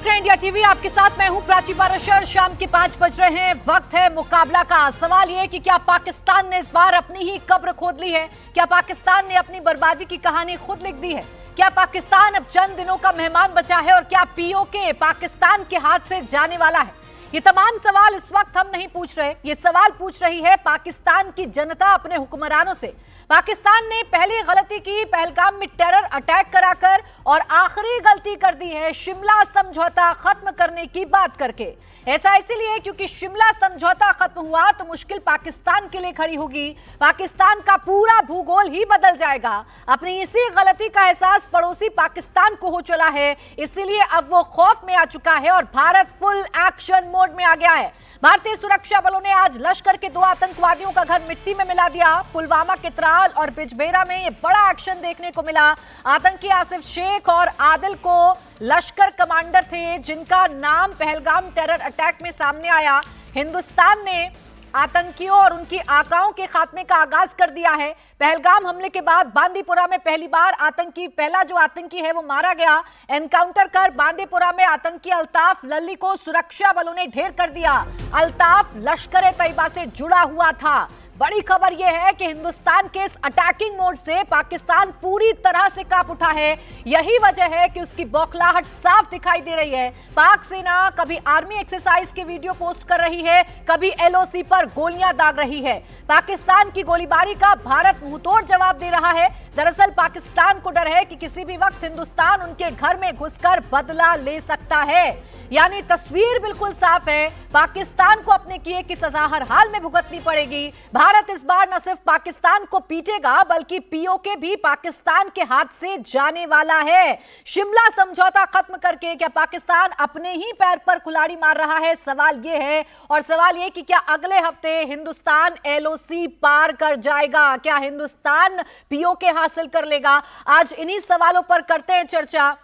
देख रहे हैं इंडिया टीवी। आपके साथ मैं हूं प्राची पाराशर। शाम के 5 बज रहे हैं, वक्त है मुकाबला का। सवाल ये कि क्या पाकिस्तान ने इस बार अपनी ही कब्र खोद ली है? क्या पाकिस्तान ने अपनी बर्बादी की कहानी खुद लिख दी है? क्या पाकिस्तान अब चंद दिनों का मेहमान बचा है? और क्या पीओके पाकिस्तान के हाथ से जाने वाला है? ये तमाम सवाल इस वक्त हम नहीं पूछ रहे, ये सवाल पूछ रही है पाकिस्तान की जनता अपने हुक्मरानों से। पाकिस्तान ने पहली गलती की पहलगाम में टेरर अटैक कराकर, और आखिरी गलती कर दी है शिमला समझौता खत्म करने की बात करके। ऐसा इसीलिए क्योंकि शिमला समझौता खत्म हुआ तो मुश्किल पाकिस्तान के लिए खड़ी होगी। पाकिस्तान का पूरा भूगोल ही बदल जाएगा। अपनी इसी गलती का एहसास पड़ोसी पाकिस्तान को हो चला है, इसीलिए अब वो खौफ में आ चुका है और भारत फुल एक्शन मोड में आ गया है। भारतीय सुरक्षा बलों ने आज लश्कर के 2 आतंकवादियों का घर मिट्टी में मिला दिया। पुलवामा के त्राल और बिजबेहरा में ये बड़ा एक्शन देखने को मिला। आतंकी आसिफ शेख और आदिल को लश्कर कमांडर थे, जिनका नाम पहलगाम टेरर अटैक में सामने आया। हिंदुस्तान ने आतंकियों और उनकी आकाओं के खात्मे का आगाज कर दिया है। पहलगाम हमले के बाद बांदीपुरा में पहला जो आतंकी है वो मारा गया। एनकाउंटर कर बांदीपुरा में आतंकी अल्ताफ लल्ली को सुरक्षा बलों ने ढेर कर दिया। अल्ताफ लश्कर ए तैयबा से जुड़ा हुआ था। बड़ी खबर यह है कि हिंदुस्तान के इस अटैकिंग मोड से पाकिस्तान पूरी तरह से कांप उठा है। यही वजह है कि उसकी बौखलाहट साफ दिखाई दे रही है। पाक सेना कभी आर्मी एक्सरसाइज के वीडियो पोस्ट कर रही है, कभी एलओसी पर गोलियां दाग रही है। पाकिस्तान की गोलीबारी का भारत मुंहतोड़ जवाब दे रहा है। दरअसल पाकिस्तान को डर है कि किसी भी वक्त हिंदुस्तान उनके घर में घुसकर बदला ले सकता है। यानी तस्वीर बिल्कुल साफ है, पाकिस्तान को अपने किए की सजा हर हाल में भुगतनी पड़ेगी। भारत इस बार न सिर्फ पाकिस्तान को पीटेगा, बल्कि पीओके भी पाकिस्तान के हाथ से जाने वाला है। शिमला समझौता खत्म करके क्या पाकिस्तान अपने ही पैर पर कुल्हाड़ी मार रहा है? सवाल ये है। और सवाल ये कि क्या अगले हफ्ते हिंदुस्तान एलओसी पार कर जाएगा? क्या हिंदुस्तान पीओके हासिल कर लेगा? आज इन्हीं सवालों पर करते हैं चर्चा।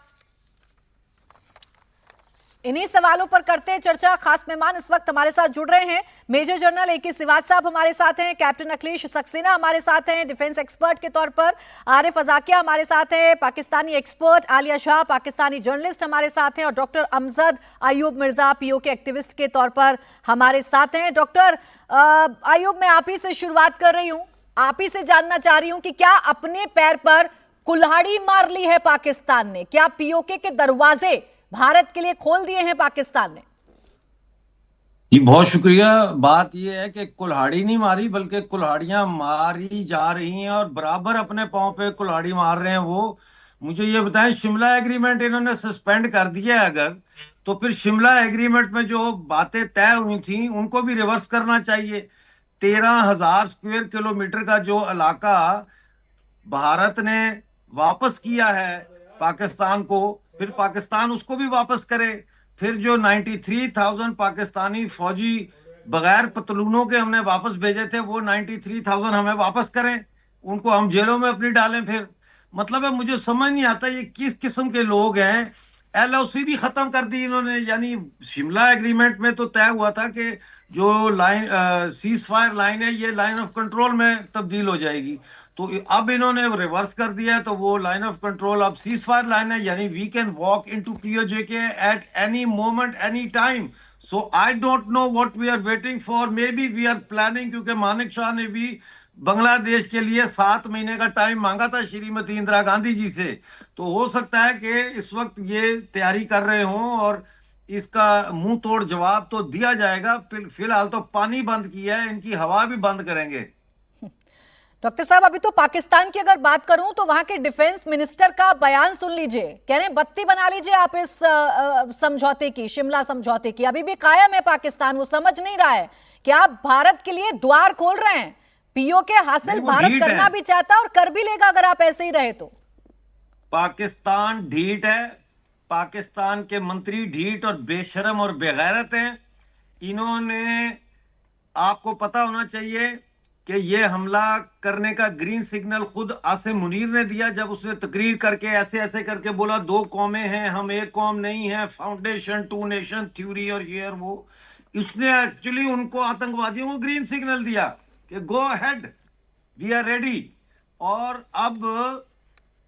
खास मेहमान इस वक्त हमारे साथ जुड़ रहे हैं। Major general A K. सिवाच साहब हमारे साथ हैं, कैप्टन अखिलेश सक्सेना हमारे साथ हैं डिफेंस एक्सपर्ट के तौर पर, आरिफ अजाकिया हमारे साथ हैं पाकिस्तानी एक्सपर्ट, आलिया शाह पाकिस्तानी जर्नलिस्ट हमारे साथ हैं, और doctor Amjad Ayub Mirza PoK activist के तौर पर हमारे साथ हैं। डॉक्टर अयूब, मैं आप ही से शुरुआत कर रही हूँ, आप ही से जानना चाह रही हूँ कि क्या अपने पैर पर कुल्हाड़ी मार ली है पाकिस्तान ने? क्या पीओके के दरवाजे भारत के लिए खोल दिए हैं पाकिस्तान ने? जी बहुत शुक्रिया। बात यह है कि कुल्हाड़ी नहीं मारी, बल्कि कुल्हाड़ियां मारी जा रही हैं और बराबर अपने पांव पे कुल्हाड़ी मार रहे हैं। वो मुझे ये बताएं, शिमला एग्रीमेंट इन्होंने सस्पेंड कर दिया है अगर, तो फिर शिमला एग्रीमेंट में जो बातें तय हुई थी उनको भी रिवर्स करना चाहिए। 13,000 स्क्वायर किलोमीटर का जो इलाका भारत ने वापस किया है पाकिस्तान को, फिर पाकिस्तान उसको भी वापस करे। फिर जो 93,000 पाकिस्तानी फौजी बगैर पतलूनों के हमने वापस भेजे थे, वो 93,000 हमें वापस करें, उनको हम जेलों में अपनी डालें। फिर मतलब है, मुझे समझ नहीं आता ये किस किस्म के लोग हैं। एलओसी भी खत्म कर दी इन्होंने। यानी शिमला एग्रीमेंट में तो तय हुआ था कि जो लाइन सीज फायर लाइन है, ये लाइन ऑफ कंट्रोल में तब्दील हो जाएगी, तो अब इन्होंने रिवर्स कर दिया है। तो वो लाइन ऑफ कंट्रोल अब सीज फायर लाइन है, यानी we can walk into PoJK at any moment any time. So I don't know what we are waiting for, maybe we are planning, क्योंकि मानिक शाह ने भी बांग्लादेश के लिए 7 महीने का टाइम मांगा था श्रीमती इंदिरा गांधी जी से। तो हो सकता है कि इस वक्त ये तैयारी कर रहे हों और इसका मुंह तोड़ जवाब तो दिया जाएगा। फिलहाल तो पानी बंद किया है, इनकी हवा भी बंद करेंगे। डॉक्टर साहब, अभी तो पाकिस्तान की अगर बात करूं तो वहां के डिफेंस मिनिस्टर का बयान सुन लीजिए। कह रहे हैं बत्ती बना लीजिए आप इस समझौते की, शिमला समझौते की। अभी भी कायम है पाकिस्तान, वो समझ नहीं रहा है कि आप भारत के लिए द्वार खोल रहे हैं। पीओके हासिल भारत करना भी चाहता है और कर भी लेगा अगर आप ऐसे ही रहे तो। पाकिस्तान ढीठ है, पाकिस्तान के मंत्री ढीठ और बेशरम और बेगैरत हैं। इन्होंने, आपको पता होना चाहिए कि ये हमला करने का ग्रीन सिग्नल खुद आसिम मुनीर ने दिया, जब उसने तकरीर करके ऐसे ऐसे करके बोला 2 कौमें हैं, हम एक कौम नहीं है, फाउंडेशन 2 नेशन थ्योरी और ये और वो। इसने एक्चुअली उनको, आतंकवादियों को ग्रीन सिग्नल दिया कि go ahead, we are ready. और अब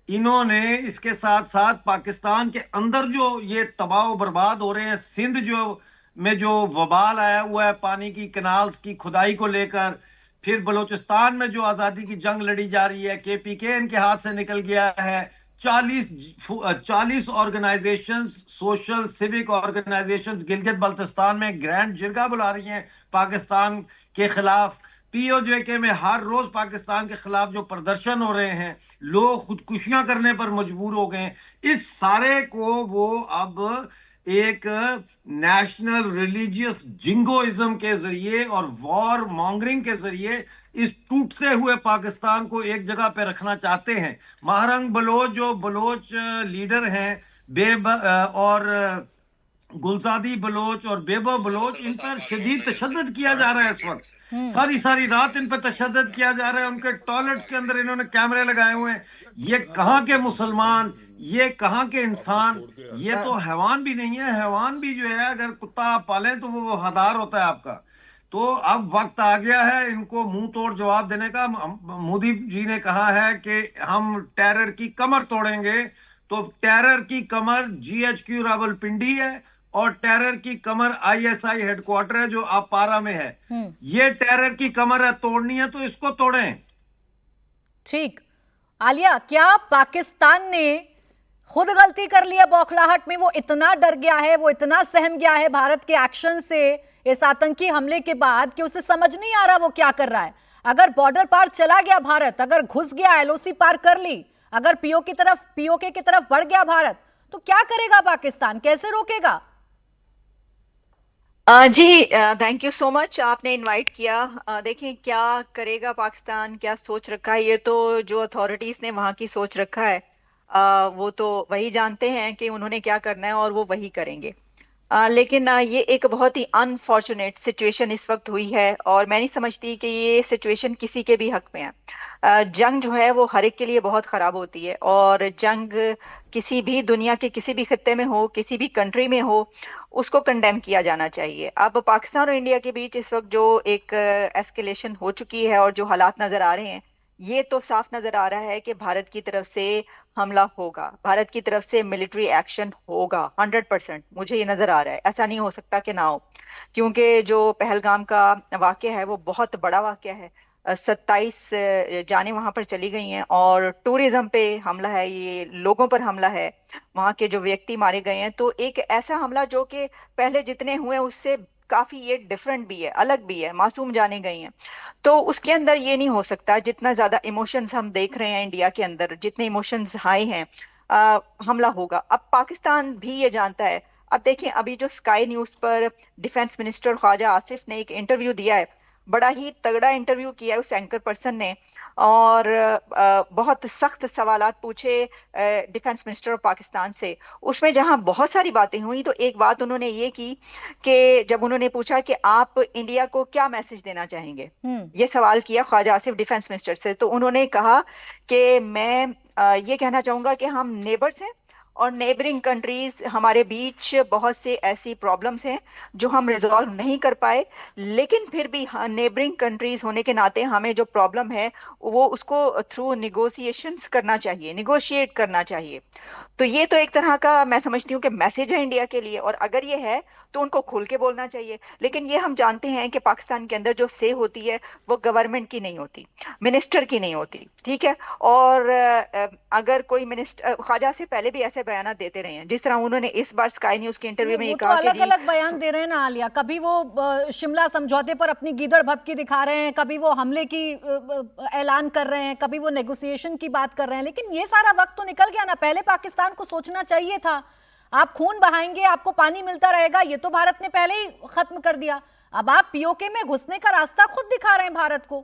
इन्होंने इसके साथ साथ पाकिस्तान के अंदर जो ये तबाह बर्बाद हो रहे हैं, सिंध जो में जो वबाल आया हुआ है पानी की कैनाल्स की खुदाई को लेकर, फिर बलूचिस्तान में जो आज़ादी की जंग लड़ी जा रही है, केपीके इनके हाथ से निकल गया है। 40 organisations, social civic organisations Gilgit Baltistan में ग्रैंड जिरगा बुला रही हैं पाकिस्तान के खिलाफ। पीओजे में हर रोज पाकिस्तान के खिलाफ जो प्रदर्शन हो रहे हैं, लोग खुदकुशियां करने पर मजबूर हो गए। इस सारे को वो अब एक नेशनल रिलीजियस जिंगोइज्म के जरिए और वॉर मॉन्गरिंग के जरिए इस टूटते हुए पाकिस्तान को एक जगह पे रखना चाहते हैं। महारंग बलोच जो बलोच लीडर हैं, और गुलजादी बलोच और बेबो बलोच, इन पर शदीद तशद्दुद किया जा रहा है इस वक्त। सारी सारी रात इन पर तशद्दुद किया जा रहा है। उनके टॉयलेट्स के अंदर इन्होंने कैमरे लगाए हुए हैं। ये कहाँ के मुसलमान, ये कहाँ के इंसान, ये तो हैवान भी नहीं है। हैवान भी जो है, अगर कुत्ता आप पालें तो वो वफादार होता है आपका। तो अब वक्त आ गया है इनको मुंह तोड़ जवाब देने का। मोदी जी ने कहा है कि हम टेरर की कमर तोड़ेंगे। तो टेरर की कमर जीएचक्यू रावलपिंडी है और टेरर की कमर आईएसआई हेडक्वार्टर है जो अपारा में है। ये टेरर की कमर है, तोड़नी है तो इसको तोड़ें। ठीक। आलिया, क्या पाकिस्तान ने खुद गलती कर लिया बौखलाहट में? वो इतना डर गया है, वो इतना सहम गया है भारत के एक्शन से इस आतंकी हमले के बाद कि उसे समझ नहीं आ रहा वो क्या कर रहा है। अगर बॉर्डर पार चला गया भारत, अगर घुस गया, एलओसी पार कर ली, अगर पीओके की तरफ बढ़ गया भारत, तो क्या करेगा पाकिस्तान? कैसे रोकेगा? जी, थैंक यू सो मच, आपने इनवाइट किया। देखें क्या करेगा पाकिस्तान, क्या सोच रखा है, ये तो जो अथॉरिटीज ने वहां की सोच रखा है, वो तो वही जानते हैं कि उन्होंने क्या करना है और वो वही करेंगे। लेकिन ये एक बहुत ही अनफॉर्चुनेट सिचुएशन इस वक्त हुई है और मैं नहीं समझती कि ये सिचुएशन किसी के भी हक में है। जंग जो है वो हर एक के लिए बहुत खराब होती है और जंग किसी भी दुनिया के किसी भी खत्ते में हो, किसी भी कंट्री में हो, उसको कंडेम किया जाना चाहिए। अब पाकिस्तान और इंडिया के बीच इस वक्त जो एक एस्केलेशन हो चुकी है और जो हालात नजर आ रहे हैं, ये तो साफ नजर आ रहा है कि भारत की तरफ से हमला होगा, भारत की तरफ से मिलिट्री एक्शन होगा 100%। मुझे ये नजर आ रहा है, ऐसा नहीं हो सकता कि ना हो, क्योंकि जो पहलगाम का वाकया है वो बहुत बड़ा वाकया है। 27 जाने वहां पर चली गई हैं और टूरिज्म पे हमला है, ये लोगों पर हमला है, वहां के जो व्यक्ति मारे गए हैं। तो एक ऐसा हमला जो कि पहले जितने हुए उससे काफी ये डिफरेंट भी है, अलग भी है, मासूम जाने गई हैं। तो उसके अंदर ये नहीं हो सकता, जितना ज्यादा इमोशंस हम देख रहे हैं इंडिया के अंदर, जितने इमोशंस हाई हैं, हमला होगा। अब पाकिस्तान भी ये जानता है। अब देखें, अभी जो स्काई न्यूज पर डिफेंस मिनिस्टर ख्वाजा आसिफ ने एक इंटरव्यू दिया है, बड़ा ही तगड़ा इंटरव्यू किया है उस एंकर पर्सन ने, और बहुत सख्त सवालात पूछे डिफेंस मिनिस्टर ऑफ पाकिस्तान से। उसमें जहां बहुत सारी बातें हुई, तो एक बात उन्होंने ये की कि जब उन्होंने पूछा कि आप इंडिया को क्या मैसेज देना चाहेंगे, ये सवाल किया ख्वाजा आसिफ डिफेंस मिनिस्टर से, तो उन्होंने कहा कि मैं ये कहना चाहूंगा कि हम नेबर्स हैं और नेबरिंग कंट्रीज, हमारे बीच बहुत से ऐसी प्रॉब्लम्स हैं जो हम रिजॉल्व नहीं कर पाए, लेकिन फिर भी नेबरिंग कंट्रीज होने के नाते हमें जो प्रॉब्लम है वो उसको थ्रू निगोशिएशंस करना चाहिए, निगोशिएट करना चाहिए। तो ये तो एक तरह का मैं समझती हूँ कि मैसेज है इंडिया के लिए, और अगर ये है तो उनको खुल के बोलना चाहिए। लेकिन ये हम जानते हैं कि पाकिस्तान के अंदर जो से होती है वो गवर्नमेंट की नहीं होती, मिनिस्टर की नहीं होती, ठीक है। और अगर कोई मिनिस्टर, ख्वाजा से पहले भी ऐसे बयान देते रहे हैं, जिस तरह उन्होंने इस बार स्काई न्यूज के इंटरव्यू में ये कहा कि अलग अलग बयान दे रहे हैं ना आलिया, कभी वो शिमला समझौते पर अपनी गीदड़ भभकी दिखा रहे हैं, कभी वो हमले की ऐलान कर रहे हैं, कभी वो नेगोशिएशन की बात कर रहे हैं। लेकिन ये सारा वक्त तो निकल गया ना, पहले पाकिस्तान को सोचना चाहिए था। आप खून बहाएंगे, आपको पानी मिलता रहेगा, ये तो भारत ने पहले ही खत्म कर दिया। अब आप पीओके में घुसने का रास्ता खुद दिखा रहे हैं भारत को।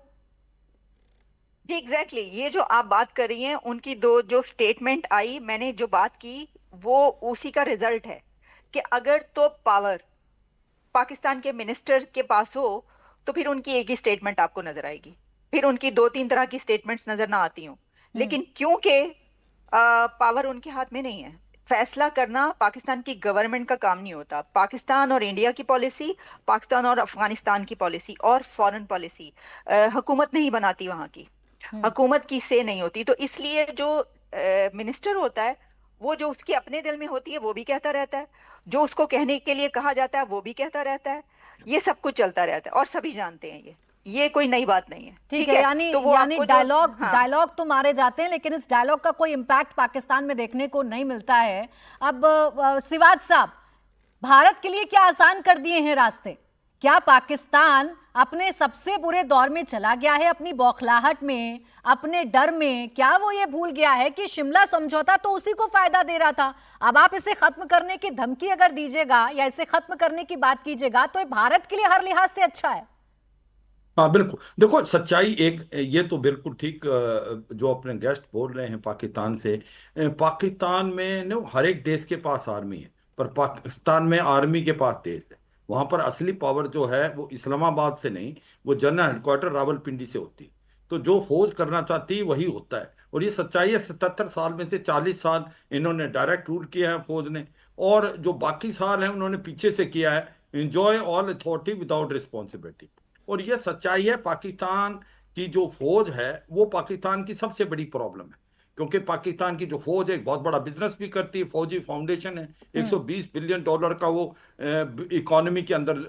जी एग्जैक्टली, ये जो आप बात कर रही हैं, उनकी दो जो स्टेटमेंट आई, मैंने जो बात की वो उसी का रिजल्ट है कि अगर तो पावर पाकिस्तान के मिनिस्टर के पास हो तो फिर उनकी एक ही स्टेटमेंट आपको नजर आएगी, फिर उनकी दो तीन तरह की स्टेटमेंट्स नजर ना आती हो। लेकिन क्योंकि पावर उनके हाथ में नहीं है, फैसला करना पाकिस्तान की गवर्नमेंट का काम नहीं होता। पाकिस्तान और इंडिया की पॉलिसी, पाकिस्तान और अफगानिस्तान की पॉलिसी और फॉरेन पॉलिसी हुकूमत नहीं बनाती, वहां की हुकूमत की से नहीं होती। तो इसलिए जो मिनिस्टर होता है वो जो उसकी अपने दिल में होती है वो भी कहता रहता है, जो उसको कहने के लिए कहा जाता है वो भी कहता रहता है। ये सब कुछ चलता रहता है और सभी जानते हैं ये कोई नई बात नहीं है। ठीक ठीक है, है, यानी तो वो यानी आपको जो डायलॉग हाँ डायलॉग तो मारे जाते हैं, लेकिन इस डायलॉग का कोई इम्पैक्ट पाकिस्तान में देखने को नहीं मिलता है। अब सिवाज साहब, भारत के लिए क्या आसान कर दिए हैं रास्ते? क्या पाकिस्तान अपने सबसे बुरे दौर में चला गया है? अपनी बौखलाहट में, अपने डर में, क्या वो ये भूल गया है कि शिमला समझौता तो उसी को फायदा दे रहा था? अब आप इसे खत्म करने की धमकी अगर दीजिएगा या इसे खत्म करने की बात कीजिएगा तो ये भारत के लिए हर लिहाज से अच्छा है। हाँ बिल्कुल, देखो सच्चाई एक ये तो बिल्कुल ठीक जो अपने गेस्ट बोल रहे हैं पाकिस्तान से। पाकिस्तान में न हर एक देश के पास आर्मी है, पर पाकिस्तान में आर्मी के पास देश है। वहां पर असली पावर जो है वो इस्लामाबाद से नहीं, वो जनरल हेडक्वार्टर रावलपिंडी से होती है। तो जो फौज करना चाहती है वही होता है। और ये सच्चाई है, 77 साल में से 40 साल इन्होंने डायरेक्ट रूल किया है फौज ने, और जो बाकी साल है उन्होंने पीछे से किया है enjoy all authority without responsibility. और ये सच्चाई है। पाकिस्तान की जो फौज है वो पाकिस्तान की सबसे बड़ी प्रॉब्लम है, क्योंकि पाकिस्तान की जो फौज है एक बहुत बड़ा बिजनेस भी करती है, फौजी फाउंडेशन है। 120 बिलियन डॉलर का वो इकोनॉमी के अंदर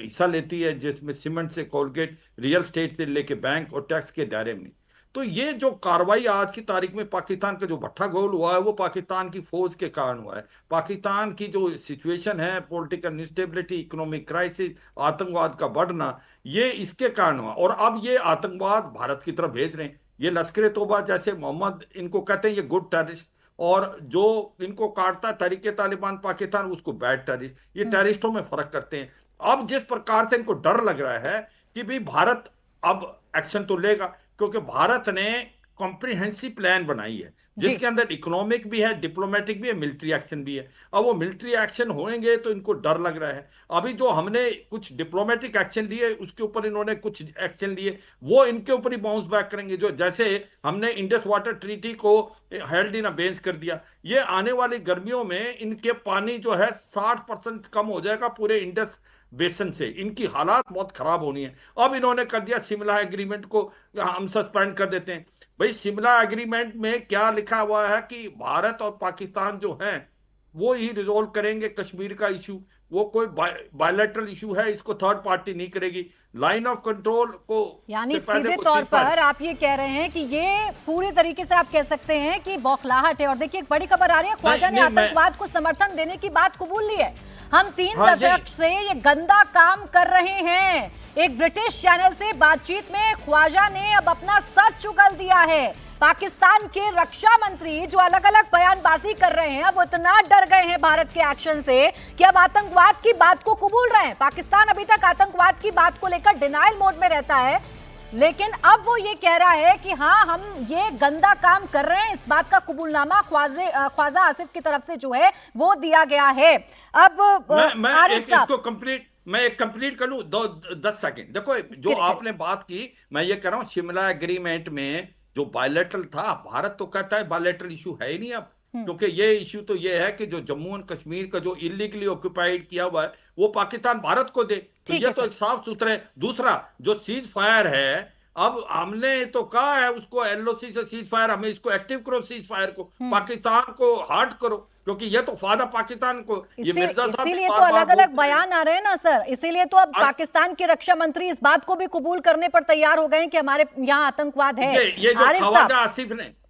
हिस्सा लेती है, जिसमें सीमेंट से कोलगेट, रियल स्टेट से लेके बैंक और टैक्स के दायरे में। तो ये जो कार्रवाई आज की तारीख में पाकिस्तान का जो भट्टा गोल हुआ है वो पाकिस्तान की फौज के कारण हुआ है। पाकिस्तान की जो सिचुएशन है, पॉलिटिकल इंस्टेबिलिटी, इकोनॉमिक क्राइसिस, आतंकवाद का बढ़ना, ये इसके कारण हुआ। और अब ये आतंकवाद भारत की तरफ भेज रहे हैं। ये लश्कर तोबा जैसे मोहम्मद, इनको कहते हैं ये गुड टेररिस्ट, और जो इनको काटता है तहरीके तालिबान पाकिस्तान, उसको बैड टेररिस्ट। ये टेररिस्टों में फर्क करते हैं। अब जिस प्रकार से इनको डर लग रहा है कि भाई भारत अब एक्शन तो लेगा, क्योंकि भारत ने कॉम्प्रिहेंसिव प्लान बनाई है जिसके अंदर इकोनॉमिक भी है, डिप्लोमेटिक भी है, मिलिट्री एक्शन भी है। अब वो मिलिट्री एक्शन होंगे तो इनको डर लग रहा है। अभी जो हमने कुछ डिप्लोमेटिक एक्शन लिए उसके ऊपर इन्होंने कुछ एक्शन लिए, वो इनके ऊपर ही बाउंस बैक करेंगे। जो जैसे हमने इंडस वाटर ट्रीटी को हेल्ड इन अबेंस कर दिया, ये आने वाली गर्मियों में इनके पानी जो है 60% कम हो जाएगा पूरे इंडस बेसन से। इनकी हालात बहुत खराब होनी है। अब इन्होंने कर दिया शिमला एग्रीमेंट को हम सस्पेंड कर देते हैं। भाई शिमला एग्रीमेंट में क्या लिखा हुआ है कि भारत और पाकिस्तान जो हैं वो ही रिजोल्व करेंगे कश्मीर का इशू। वो कोई बायलैटरल इशू है, इसको थर्ड पार्टी नहीं करेगी। लाइन ऑफ कंट्रोल को यानी सीधे तौर पर आप ये कह रहे हैं कि ये पूरी तरीके से आप कह सकते हैं कि बौखलाहट है। और देखिए एक बड़ी खबर आ रही है, ख्वाजा ने आतंकवाद को समर्थन देने की बात कबूल ली है। हम 3 दशक से ये गंदा काम कर रहे हैं। एक ब्रिटिश चैनल से बातचीत में ख्वाजा ने अब अपना सच उगल दिया है। पाकिस्तान के रक्षा मंत्री जो अलग अलग बयानबाजी कर रहे हैं, वो इतना डर गए हैं भारत के एक्शन से कि अब आतंकवाद की बात को कबूल रहे हैं। पाकिस्तान अभी तक आतंकवाद की बात को लेकर डिनायल मोड में रहता है, लेकिन अब वो ये कह रहा है कि हाँ हम ये गंदा काम कर रहे हैं। इस बात का कबूलनामा ख्वाजा आसिफ की तरफ से जो है वो दिया गया है। अब मैं एक कंप्लीट कर लूं 10 सेकंड। देखो जो आपने बात की, मैं ये कह रहा हूं शिमला एग्रीमेंट में जो बायलैटरल था, भारत तो कहता है बायलैटरल इशू है ही नहीं अब, क्योंकि ये इशू तो ये है कि जो जम्मू एंड कश्मीर का जो इलीगली ऑक्यूपाइड किया हुआ है वो पाकिस्तान भारत को दे। तो ये तो एक साफ सुथरा। दूसरा जो सीज फायर है, अब हमने तो कहा है उसको एलओसी से सीज फायर, हमें इसको एक्टिव करो, सीज फायर को पाकिस्तान को हार्ड करो, क्योंकि ये तो फायदा पाकिस्तान को। ये मिर्जा साहब इसीलिए तो अलग अलग बयान आ रहे हैं ना सर। इसीलिए तो अब पाकिस्तान के रक्षा मंत्री इस बात को भी कबूल करने पर तैयार हो गए हैं कि हमारे यहाँ आतंकवाद है। ये जो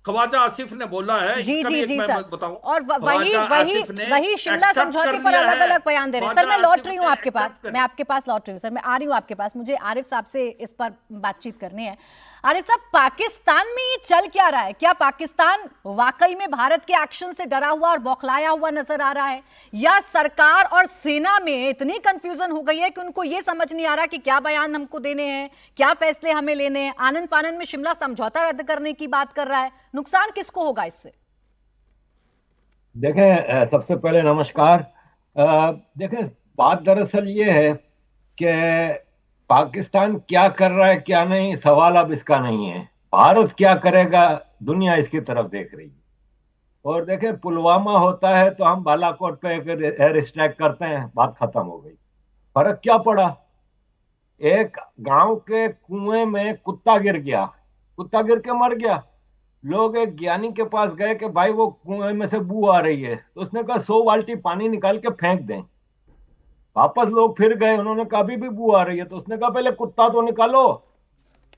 ख्वाजा आसिफ ने बोला है, जी इसका जी भी जी मैं सर, बताऊं, और वही शिमला समझौते पर अलग अलग बयान दे रहे हैं। सर मैं लौट रही हूँ आपके पास, मैं आपके पास लौट रही हूँ सर, मैं आ रही हूँ आपके पास। मुझे आरिफ साहब से इस पर बातचीत करनी है। आरिफ साहब, पाकिस्तान में ये चल क्या रहा है? क्या पाकिस्तान वाकई में भारत के एक्शन से डरा हुआ और बौखलाया हुआ नजर आ रहा है, या सरकार और सेना में इतनी कंफ्यूजन हो गई है कि उनको ये समझ नहीं आ रहा कि क्या बयान हमको देने हैं, क्या फैसले हमें लेने हैं? आनन फानन में शिमला समझौता रद्द करने की बात कर रहा है। नुकसान किसको होगा इससे? देखें, सबसे पहले नमस्कार। देखें, बात दरअसल ये है कि पाकिस्तान क्या कर रहा है क्या नहीं, सवाल अब इसका नहीं है। भारत क्या करेगा, दुनिया इसकी तरफ देख रही है। और देखें, पुलवामा होता है तो हम बालाकोट पे एक एयर स्ट्राइक करते हैं, बात खत्म हो गई। फर्क क्या पड़ा? एक गांव के कुएं में कुत्ता गिर गया, कुत्ता गिर के मर गया, लोग एक ज्ञानी के पास गए कि भाई वो कुएं में से बू आ रही है, तो उसने कहा 100 बाल्टी पानी निकाल के फेंक दें। वापस लोग फिर गए, उन्होंने कहा अभी भी बू आ रही है, तो उसने कहा पहले कुत्ता तो निकालो।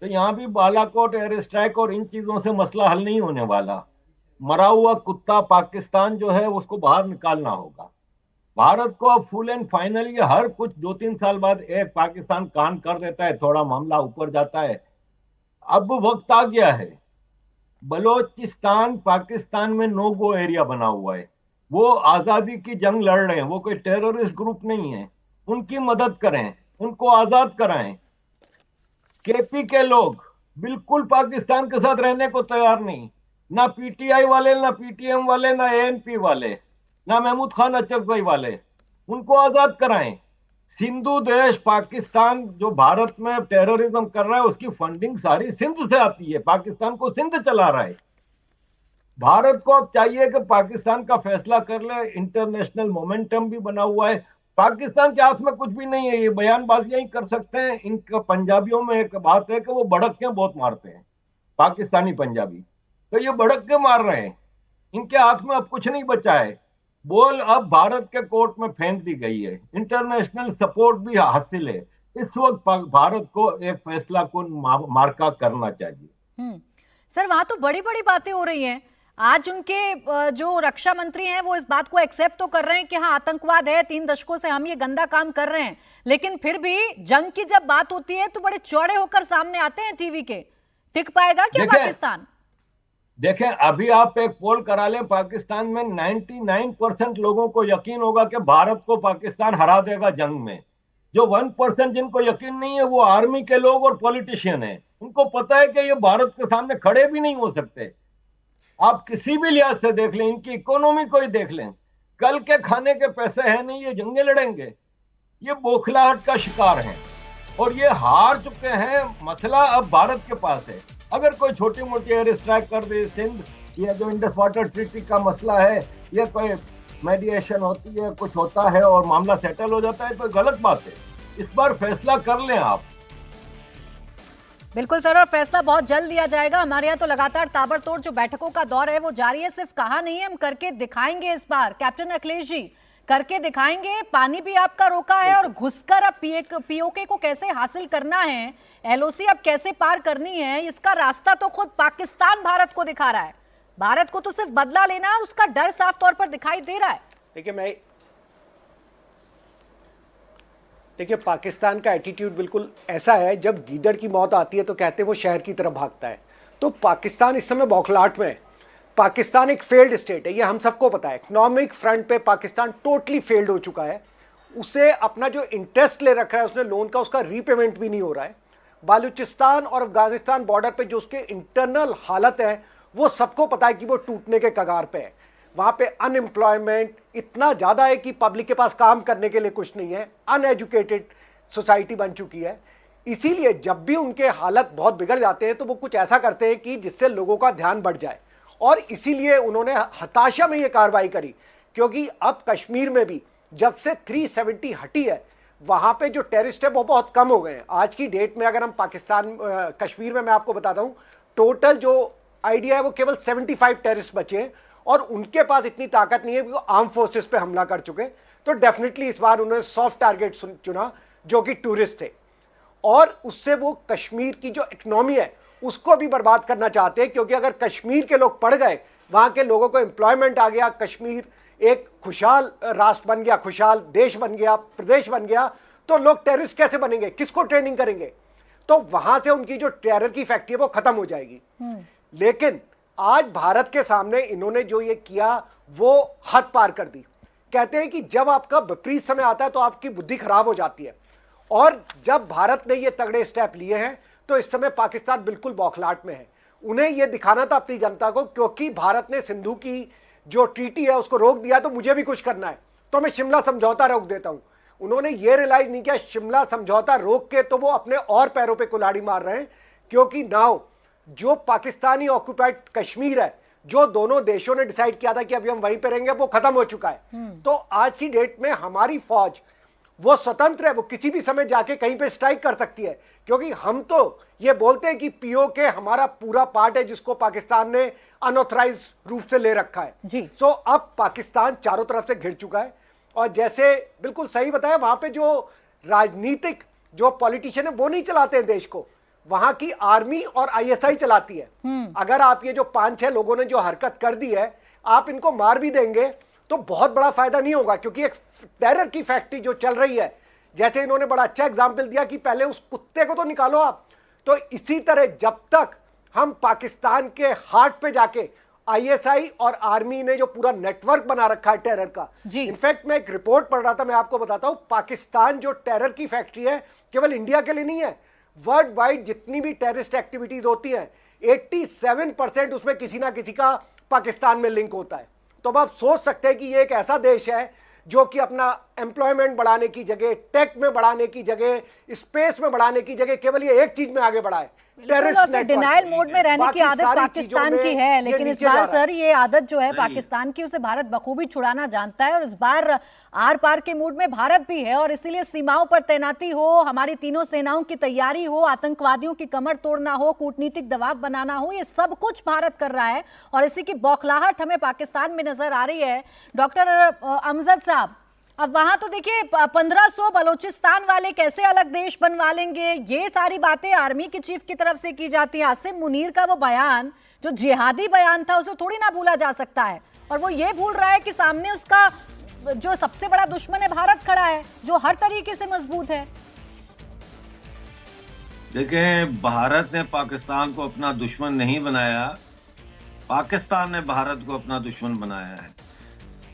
तो यहाँ भी बालाकोट एयर स्ट्राइक और इन चीजों से मसला हल नहीं होने वाला। मरा हुआ कुत्ता पाकिस्तान जो है उसको बाहर निकालना होगा। भारत को अब फुल एंड फाइनल ये हर कुछ 2-3 साल बाद एक पाकिस्तान कान कर देता है, थोड़ा मामला ऊपर जाता है। अब वक्त आ गया है। बलोचिस्तान पाकिस्तान में नो गो एरिया बना हुआ है। वो आजादी की जंग लड़ रहे हैं, वो कोई टेररिस्ट ग्रुप नहीं है। उनकी मदद करें, उनको आजाद कराएं। केपी के लोग बिल्कुल पाकिस्तान के साथ रहने को तैयार नहीं, ना पीटीआई वाले, ना पीटीएम वाले, ना एएनपी वाले, ना महमूद खान अचकजई वाले। उनको आजाद कराएं। सिंधु देश पाकिस्तान जो भारत में टेररिज्म कर रहा है उसकी फंडिंग सारी सिंध से आती है, पाकिस्तान को सिंध चला रहा है। भारत को अब चाहिए कि पाकिस्तान का फैसला कर ले। इंटरनेशनल मोमेंटम भी बना हुआ है, पाकिस्तान के हाथ में कुछ भी नहीं है, ये बयानबाजियां ही कर सकते हैं। इनका पंजाबियों में एक बात है कि वो भड़क बहुत मारते हैं, पाकिस्तानी पंजाबी, तो ये भड़क के मार रहे हैं। इनके हाथ में अब कुछ नहीं बचा है। बोल अब भारत के कोर्ट में फेंक दी गई है, इंटरनेशनल सपोर्ट भी हासिल है। इस वक्त भारत को एक फैसला कुन मार्का करना चाहिए। सर वहां तो बड़ी बड़ी बातें हो रही हैं। आज उनके जो रक्षा मंत्री हैं वो इस बात को एक्सेप्ट तो कर रहे हैं कि हाँ आतंकवाद है, 3 दशकों से हम ये गंदा काम कर रहे हैं, लेकिन फिर भी जंग की जब बात होती है तो बड़े चौड़े होकर सामने आते हैं टीवी के। टिक पाएगा क्या पाकिस्तान? देखें अभी आप एक पोल करा लें, पाकिस्तान में 99% लोगों को यकीन होगा कि भारत को पाकिस्तान हरा देगा जंग में। जो 1% जिनको यकीन नहीं है वो आर्मी के लोग और पॉलिटिशियन हैं। उनको पता है कि ये भारत के सामने खड़े भी नहीं हो सकते। आप किसी भी लिहाज से देख लें, इनकी इकोनॉमी को ही देख लें, कल के खाने के पैसे हैं नहीं, ये जंगे लड़ेंगे। ये बौखलाहट का शिकार हैं और ये हार चुके हैं। मसला अब भारत के पास है। अगर कोई छोटी मोटी एयर स्ट्राइक कर दे सिंध, या जो इंडस वाटर ट्रीटी का मसला है, या कोई मेडिएशन होती है, कुछ होता है और मामला सेटल हो जाता है, तो गलत बात है। इस बार फैसला कर लें आप। बिल्कुल सर, और फैसला बहुत जल्द लिया जाएगा। हमारे यहाँ तो लगातार ताबड़तोड़ जो बैठकों का दौर है वो जारी है। सिर्फ कहा नहीं है, हम करके दिखाएंगे। इस बार कैप्टन अखिलेश जी करके दिखाएंगे। पानी भी आपका रोका है और घुसकर अब पीओके को कैसे हासिल करना है, एलओसी अब कैसे पार करनी है, इसका रास्ता तो खुद पाकिस्तान भारत को दिखा रहा है। भारत को तो सिर्फ बदला लेना है और उसका डर साफ तौर पर दिखाई दे रहा है। देखिए पाकिस्तान का एटीट्यूड बिल्कुल ऐसा है, जब गीदड़ की मौत आती है तो कहते हैं वो शहर की तरफ भागता है। तो पाकिस्तान इस समय बौखलाहट में है। पाकिस्तान एक फेल्ड स्टेट है, ये हम सबको पता है। इकोनॉमिक फ्रंट पे पाकिस्तान टोटली फेल्ड हो चुका है। उसे अपना जो इंटरेस्ट ले रखा है उसने लोन का, उसका रीपेमेंट भी नहीं हो रहा है। बालूचिस्तान और अफगानिस्तान बॉर्डर पे जो उसके इंटरनल हालत है वो सबको पता है कि वो टूटने के कगार पे है। वहां पे अनएम्प्लॉयमेंट इतना ज्यादा है कि पब्लिक के पास काम करने के लिए कुछ नहीं है। अनएजुकेटेड सोसाइटी बन चुकी है। इसीलिए जब भी उनके हालत बहुत बिगड़ जाते हैं तो वो कुछ ऐसा करते हैं कि जिससे लोगों का ध्यान बढ़ जाए, और इसीलिए उन्होंने हताशा में ये कार्रवाई करी। क्योंकि अब कश्मीर में भी जब से 370 हटी है, वहां पे जो टेररिस्ट है वो बहुत कम हो गए हैं। आज की डेट में अगर हम कश्मीर में मैं आपको बताता हूं, टोटल जो आइडिया है वो केवल 75 टेररिस्ट बचे हैं, और उनके पास इतनी ताकत नहीं है कि वो आर्म फोर्सेस पे हमला कर चुके। तो डेफिनेटली इस बार उन्होंने सॉफ्ट टारगेट चुना जो कि टूरिस्ट थे, और उससे वो कश्मीर की जो इकोनॉमी है उसको भी बर्बाद करना चाहते हैं। क्योंकि अगर कश्मीर के लोग पढ़ गए, वहां के लोगों को एम्प्लॉयमेंट आ गया, कश्मीर एक खुशहाल राष्ट्र बन गया, खुशहाल देश बन गया, प्रदेश बन गया, तो लोग टेररिस्ट कैसे बनेंगे, किसको ट्रेनिंग करेंगे? तो वहां से उनकी जो टेरर की फैक्ट्री है वो खत्म हो जाएगी। लेकिन आज भारत के सामने इन्होंने जो ये किया वो हद पार कर दी। कहते हैं कि जब आपका विपरीत समय आता है तो आपकी बुद्धि खराब हो जाती है, और जब भारत ने ये तगड़े स्टेप लिए हैं तो इस समय पाकिस्तान बिल्कुल बौखलाहट में है। उन्हें यह दिखाना था अपनी जनता को, क्योंकि भारत ने सिंधु की जो ट्रीटी है उसको रोक दिया, तो मुझे भी कुछ करना है, तो मैं शिमला समझौता रोक देता हूं। उन्होंने ये रियलाइज नहीं किया, शिमला समझौता रोक के तो वो अपने और पैरों पे कुल्हाड़ी मार रहे हैं। क्योंकि नाउ जो पाकिस्तानी ऑक्युपाइड कश्मीर है, जो दोनों देशों ने डिसाइड किया था कि अभी हम वहीं पे रहेंगे, वो खत्म हो चुका है। तो आज की डेट में हमारी फौज वो स्वतंत्र है, वो किसी भी समय जाके कहीं पे स्ट्राइक कर सकती है, क्योंकि हम तो ये बोलते हैं कि पीओके हमारा पूरा पार्ट है जिसको पाकिस्तान ने अनऑथराइज रूप से ले रखा है जी। सो अब पाकिस्तान चारों तरफ से घिर चुका है, और जैसे बिल्कुल सही बताया, वहां पे जो राजनीतिक जो पॉलिटिशियन है वो नहीं चलाते हैं देश को, वहां की आर्मी और आईएसआई चलाती है। अगर आप ये जो 5-6 लोगों ने जो हरकत कर दी है, आप इनको मार भी देंगे तो बहुत बड़ा फायदा नहीं होगा, क्योंकि एक टेरर की फैक्ट्री जो चल रही है, जैसे इन्होंने बड़ा अच्छा एग्जाम्पल दिया कि पहले उस कुत्ते को तो निकालो आप, तो इसी तरह जब तक हम पाकिस्तान के हार्ट पे जाके आईएसआई और आर्मी ने जो पूरा नेटवर्क बना रखा है टेरर का, इनफैक्ट मैं एक रिपोर्ट पढ़ रहा था, मैं आपको बताता हूं, पाकिस्तान जो टेरर की फैक्ट्री है केवल इंडिया के लिए नहीं है, वर्ल्ड वाइड जितनी भी टेररिस्ट एक्टिविटीज होती हैं 87% उसमें किसी ना किसी का पाकिस्तान में लिंक होता है। तो अब आप सोच सकते हैं कि ये एक ऐसा देश है जो कि अपना एम्प्लॉयमेंट बढ़ाने की जगह, टेक में बढ़ाने की जगह, स्पेस में बढ़ाने की जगह केवल ये एक चीज में आगे बढ़ा है, डिनाइल मोड में रहने की आदत पाकिस्तान की है, लेकिन इस बार सर ये आदत जो है पाकिस्तान की, उसे भारत बखूबी छुड़ाना जानता है, और इस बार आर पार के मूड में भारत भी है, और इसीलिए सीमाओं पर तैनाती हो, हमारी तीनों सेनाओं की तैयारी हो, आतंकवादियों की कमर तोड़ना हो, कूटनीतिक दबाव बनाना हो, ये सब कुछ भारत कर रहा है, और इसी की बौखलाहट हमें पाकिस्तान में नजर आ रही है। डॉक्टर अमजद साहब, अब वहां तो देखिए 1500 बलोचिस्तान वाले कैसे अलग देश बनवा लेंगे, ये सारी बातें आर्मी के चीफ की तरफ से की जाती है। आसिम मुनीर का वो बयान जो जिहादी बयान था उसे थोड़ी ना भूला जा सकता है, और वो ये भूल रहा है कि सामने उसका जो सबसे बड़ा दुश्मन है भारत खड़ा है, जो हर तरीके से मजबूत है। देखें, भारत ने पाकिस्तान को अपना दुश्मन नहीं बनाया, पाकिस्तान ने भारत को अपना दुश्मन बनाया है।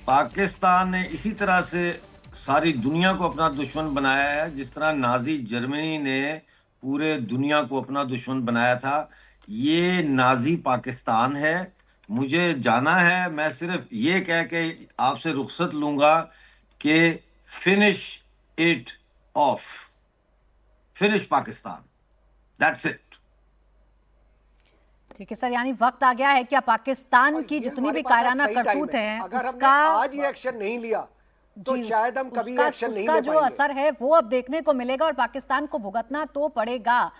पाकिस्तान ने इसी तरह से सारी दुनिया को अपना दुश्मन बनाया है, जिस तरह नाजी जर्मनी ने पूरे दुनिया को अपना दुश्मन बनाया था। ये नाजी पाकिस्तान है। मुझे जाना है, मैं सिर्फ ये कह के आपसे रुखसत लूंगा कि finish it of, finish Pakistan, that's it. ठीक है सर, यानी वक्त आ गया है क्या पाकिस्तान की जितनी भी कायराना करतूत है उसका आज ये एक्शन नहीं लिया तो शायद हम कभी एक्शन नहीं ले पाएंगे। जो असर है वो अब देखने को मिलेगा, और पाकिस्तान को भुगतना तो पड़ेगा।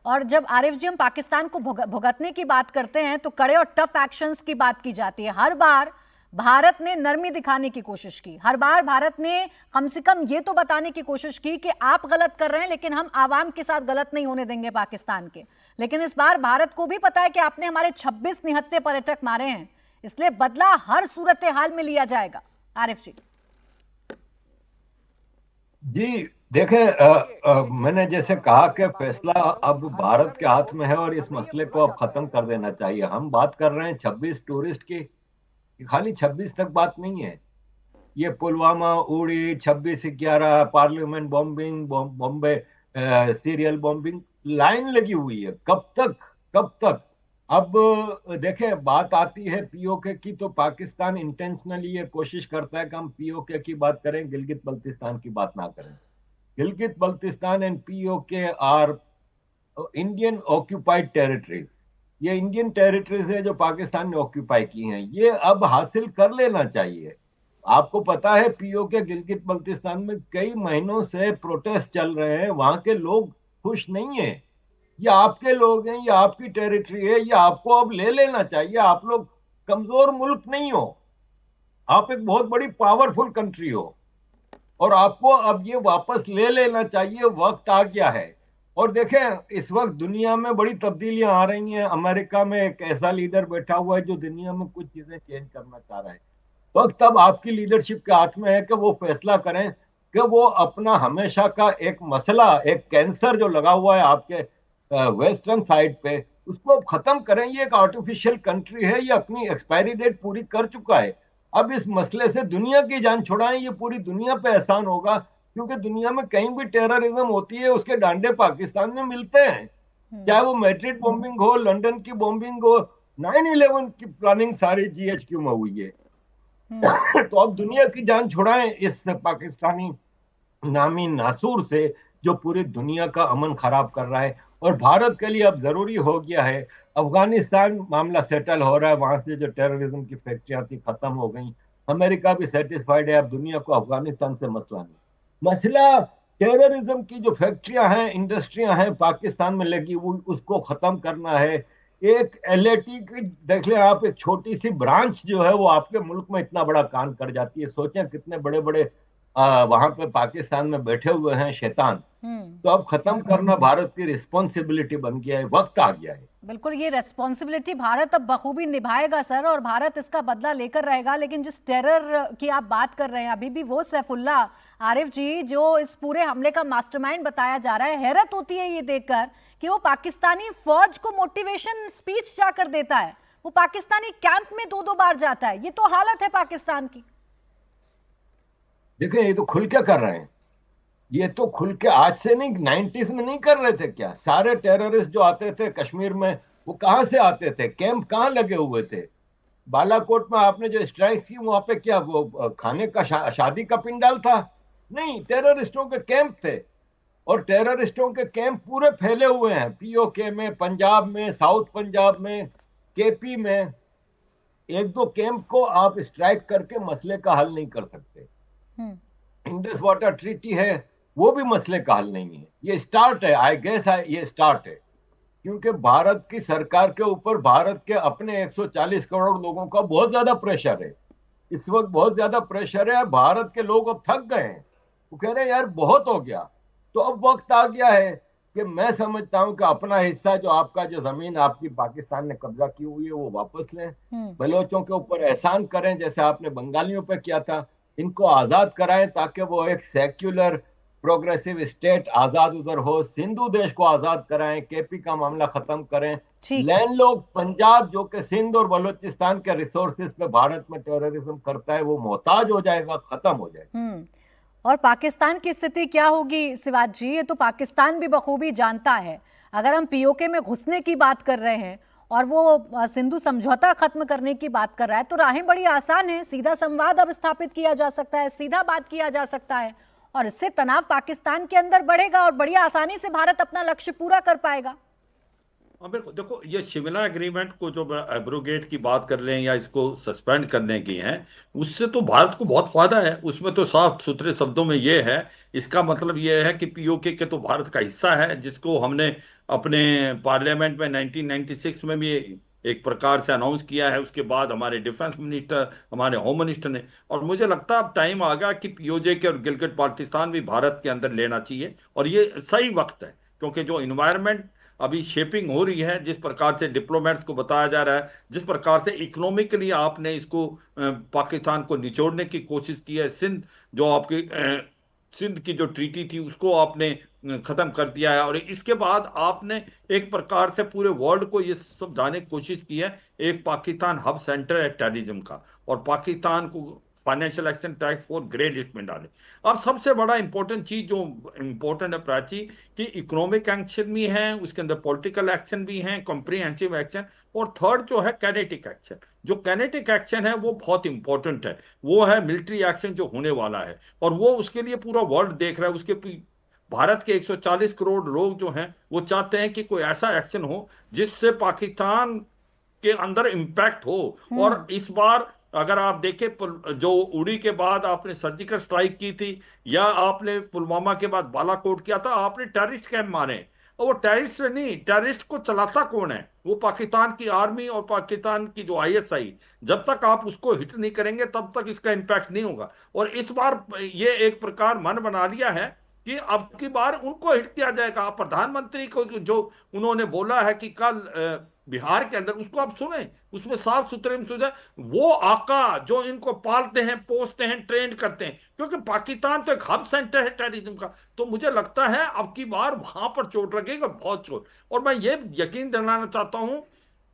और जब आरिफ जी हम पाकिस्तान को भुगतने की बात करते हैं तो कड़े और टफ एक्शंस की बात की जाती है। हर बार भारत ने नरमी दिखाने की कोशिश की, हर बार भारत ने कम से कम ये तो बताने की कोशिश की कि आप गलत कर रहे हैं, लेकिन हम आवाम के साथ गलत नहीं होने देंगे पाकिस्तान के। लेकिन इस बार भारत को भी पता है कि आपने हमारे 26 निहत्थे पर्यटक मारे हैं, इसलिए बदला हर सूरत हाल में लिया जाएगा। आरिफ जी। जी देखें, मैंने जैसे कहा कि फैसला अब भारत के हाथ में है, और इस मसले को अब खत्म कर देना चाहिए। हम बात कर रहे हैं 26 टूरिस्ट की, खाली 26 तक बात नहीं है, ये पुलवामा, उड़ी, 26/11, parliament bombing, Bombay serial bombing, line लगी हुई है। कब तक? अब देखें, बात आती है पीओके की, तो पाकिस्तान इंटेंशनली ये कोशिश करता है कि हम पीओके की बात करें, गिलगित बल्तिस्तान की बात ना करें। Gilgit Baltistan and PoK are Indian occupied territories. ये इंडियन टेरिटरीज है जो पाकिस्तान ने ऑक्यूपाई की हैं, ये अब हासिल कर लेना चाहिए। आपको पता है पीओके गिलगित बल्तिस्तान में कई महीनों से प्रोटेस्ट चल रहे हैं, वहां के लोग खुश नहीं है। ये आपके लोग हैं, ये आपकी टेरिटरी है, ये आपको अब ले लेना चाहिए। आप लोग कमजोर मुल्क नहीं हो, आप एक बहुत बड़ी पावरफुल कंट्री हो, और आपको अब ये वापस ले लेना चाहिए। वक्त आ गया है। और देखें, इस वक्त दुनिया में बड़ी तब्दीलियां आ रही हैं। अमेरिका में एक ऐसा लीडर बैठा हुआ है जो दुनिया में कुछ चीजें चेंज करना चाह रहा है। वक्त अब आपकी लीडरशिप के हाथ में है कि वो फैसला करें कि वो अपना हमेशा का एक मसला, एक कैंसर जो लगा हुआ है आपके वेस्टर्न साइड पे, उसको अब खत्म करें। ये एक आर्टिफिशियल कंट्री है, ये अपनी एक्सपायरी डेट पूरी कर चुका है। अब इस मसले से दुनिया की जान छुड़ाएं, ये पूरी दुनिया पे एहसान होगा, क्योंकि दुनिया में कहीं भी टेररिज्म होती है उसके डांडे पाकिस्तान में मिलते हैं। चाहे वो मैड्रिड बॉम्बिंग हो, लंदन की बॉम्बिंग हो, 9/11 की प्लानिंग सारी GHQ में हुई है। तो अब दुनिया की जान छुड़ाएं इस पाकिस्तानी नामी नासूर से जो पूरी दुनिया का अमन खराब कर रहा है। और भारत के लिए अब जरूरी हो गया है, अफगानिस्तान मामला सेटल हो रहा है, वहां से जो टेररिज्म की फैक्ट्रियां थी खत्म हो गई, अमेरिका भी सेटिस्फाइड है, अब दुनिया को अफगानिस्तान से मसला नहीं। मसला टेररिज्म की जो फैक्ट्रियां हैं, इंडस्ट्रियां हैं पाकिस्तान में लगी, वो उसको खत्म करना है। एक एलएटी की देख लें आप, एक छोटी सी ब्रांच जो है वो आपके मुल्क में इतना बड़ा काम कर जाती है। सोचें कितने बड़े बड़े वहां पे पाकिस्तान में बैठे हुए हैं शैतान। तो अब खत्म करना भारत की रिस्पॉन्सिबिलिटी बन गया है, वक्त आ गया है। बिल्कुल, ये रेस्पॉन्सिबिलिटी भारत अब बखूबी निभाएगा सर, और भारत इसका बदला लेकर रहेगा। लेकिन जिस टेरर की आप बात कर रहे हैं, अभी भी वो सैफुल्लाह आरिफ जी जो इस पूरे हमले का मास्टरमाइंड बताया जा रहा है, हैरत होती है ये देखकर कि वो पाकिस्तानी फौज को मोटिवेशन स्पीच जाकर देता है, वो पाकिस्तानी कैंप में 2-2 बार जाता है। ये तो हालत है पाकिस्तान की। देखिए, ये तो खुल के कर रहे हैं, ये तो खुल के आज से नहीं, 90s में नहीं कर रहे थे क्या? सारे टेररिस्ट जो आते थे कश्मीर में, वो कहां से आते थे? कैंप कहां लगे हुए थे? बालाकोट में आपने जो स्ट्राइक की, वहां पे क्या वो खाने का शादी का पिंडाल था? नहीं, टेररिस्टों के कैंप थे। और टेररिस्टों के कैंप पूरे फैले हुए हैं, पीओके में, पंजाब में, साउथ पंजाब में, केपी में। एक दो कैंप को आप स्ट्राइक करके मसले का हल नहीं कर सकते। इंडस वाटर ट्रीटी है, वो भी मसले का हल नहीं है। ये स्टार्ट है, आई गेस ये स्टार्ट है, क्योंकि भारत की सरकार के ऊपर भारत के अपने 140 करोड़ लोगों का बहुत ज्यादा प्रेशर है। इस वक्त बहुत ज्यादा प्रेशर है। भारत के लोग अब थक गए हैं, वो कह रहे हैं यार बहुत हो गया। तो अब वक्त आ गया है कि मैं समझता हूं कि अपना हिस्सा, जो आपका जो जमीन आपकी पाकिस्तान ने कब्जा की हुई है, वो वापस लें। बलोचों के ऊपर एहसान करें जैसे आपने बंगालियों पे किया था। इनको आजाद कराएं ताकि वो एक सेक्युलर प्रोग्रेसिव स्टेट आजाद उधर हो। सिंधु देश को आजाद कराएं, केपी का मामला खत्म करें। लैंडलॉक पंजाब जो कि सिंध और बलूचिस्तान के रिसोर्सेज पे भारत में टेररिज्म करता है, वो मोहताज हो जाएगा, खत्म हो जाएगा। और पाकिस्तान की स्थिति क्या होगी शिवाज जी, ये तो पाकिस्तान भी बखूबी जानता है। अगर हम पीओके में घुसने की बात कर रहे हैं और वो सिंधु समझौता खत्म करने की बात कर रहा है, तो राहें बड़ी आसान है। सीधा संवाद अब स्थापित किया जा सकता है, सीधा बात किया जा सकता है, और इससे तनाव पाकिस्तान के अंदर बढ़ेगा और बड़ी आसानी से भारत अपना लक्ष्य पूरा कर पाएगा। हाँ बिल्कुल, देखो ये शिमला एग्रीमेंट को जो एब्रोगेट की बात कर रहे हैं या इसको सस्पेंड करने की है, उससे तो भारत को बहुत फायदा है। उसमें तो साफ सुथरे शब्दों में ये है, इसका मतलब ये है कि पीओके के तो भारत का हिस्सा है, जिसको हमने अपने पार्लियामेंट में 1996 में भी एक प्रकार से अनाउंस किया है। उसके बाद हमारे डिफेंस मिनिस्टर, हमारे होम मिनिस्टर ने, और मुझे लगता है अब टाइम आ गया कि पीओजे के और गिलगित बाल्टिस्तान भी भारत के अंदर लेना चाहिए। और ये सही वक्त है, क्योंकि जो इन्वायरमेंट अभी शेपिंग हो रही है, जिस प्रकार से डिप्लोमेट्स को बताया जा रहा है, जिस प्रकार से इकोनॉमिकली आपने इसको पाकिस्तान को निचोड़ने की कोशिश की है, जो आपकी सिंध की जो ट्रीटी थी उसको आपने खत्म कर दिया है, और इसके बाद आपने एक प्रकार से पूरे वर्ल्ड को ये समझाने की कोशिश की है एक पाकिस्तान हब सेंटर है टेररिज्म का, और पाकिस्तान को financial action tax force grey list में डाले। अब सबसे बड़ा इंपॉर्टेंट चीज जो इंपॉर्टेंट है प्राची, कि इकोनॉमिक एक्शन भी है, उसके अंदर पॉलिटिकल एक्शन भी है, कॉम्प्रिहेंसिव एक्शन, और थर्ड जो है कैनेटिक एक्शन। जो कैनेटिक एक्शन है वो बहुत इंपॉर्टेंट है, वो है मिलिट्री एक्शन जो होने वाला है, और वो उसके लिए पूरा वर्ल्ड देख रहा है। उसके भारत के 140 करोड़ लोग जो हैं वो चाहते हैं कि कोई ऐसा एक्शन हो जिससे पाकिस्तान के अंदर इम्पैक्ट हो। और इस बार अगर आप देखें, जो उड़ी के बाद आपने सर्जिकल स्ट्राइक की थी, या आपने पुलवामा के बाद बालाकोट किया था, आपने टेररिस्ट कैंप मारे, और वो टेररिस्ट नहीं, टेररिस्ट को चलाता कौन है? वो पाकिस्तान की आर्मी और पाकिस्तान की जो आईएसआई। जब तक आप उसको हिट नहीं करेंगे तब तक इसका इम्पैक्ट नहीं होगा। और इस बार ये एक प्रकार मन बना लिया है कि अब की बार उनको हिट किया जाएगा। प्रधानमंत्री को जो उन्होंने बोला है कि कल बिहार के अंदर, उसको आप सुने, उसमें साफ सुथरे में सुझा, वो आका जो इनको पालते हैं, पोसते हैं, ट्रेन करते हैं, क्योंकि पाकिस्तान तो एक हब सेंटर है टेररिज्म का। तो मुझे लगता है अब की बार वहां पर चोट लगेगा, बहुत चोट। और मैं ये यकीन दिलाना चाहता हूं,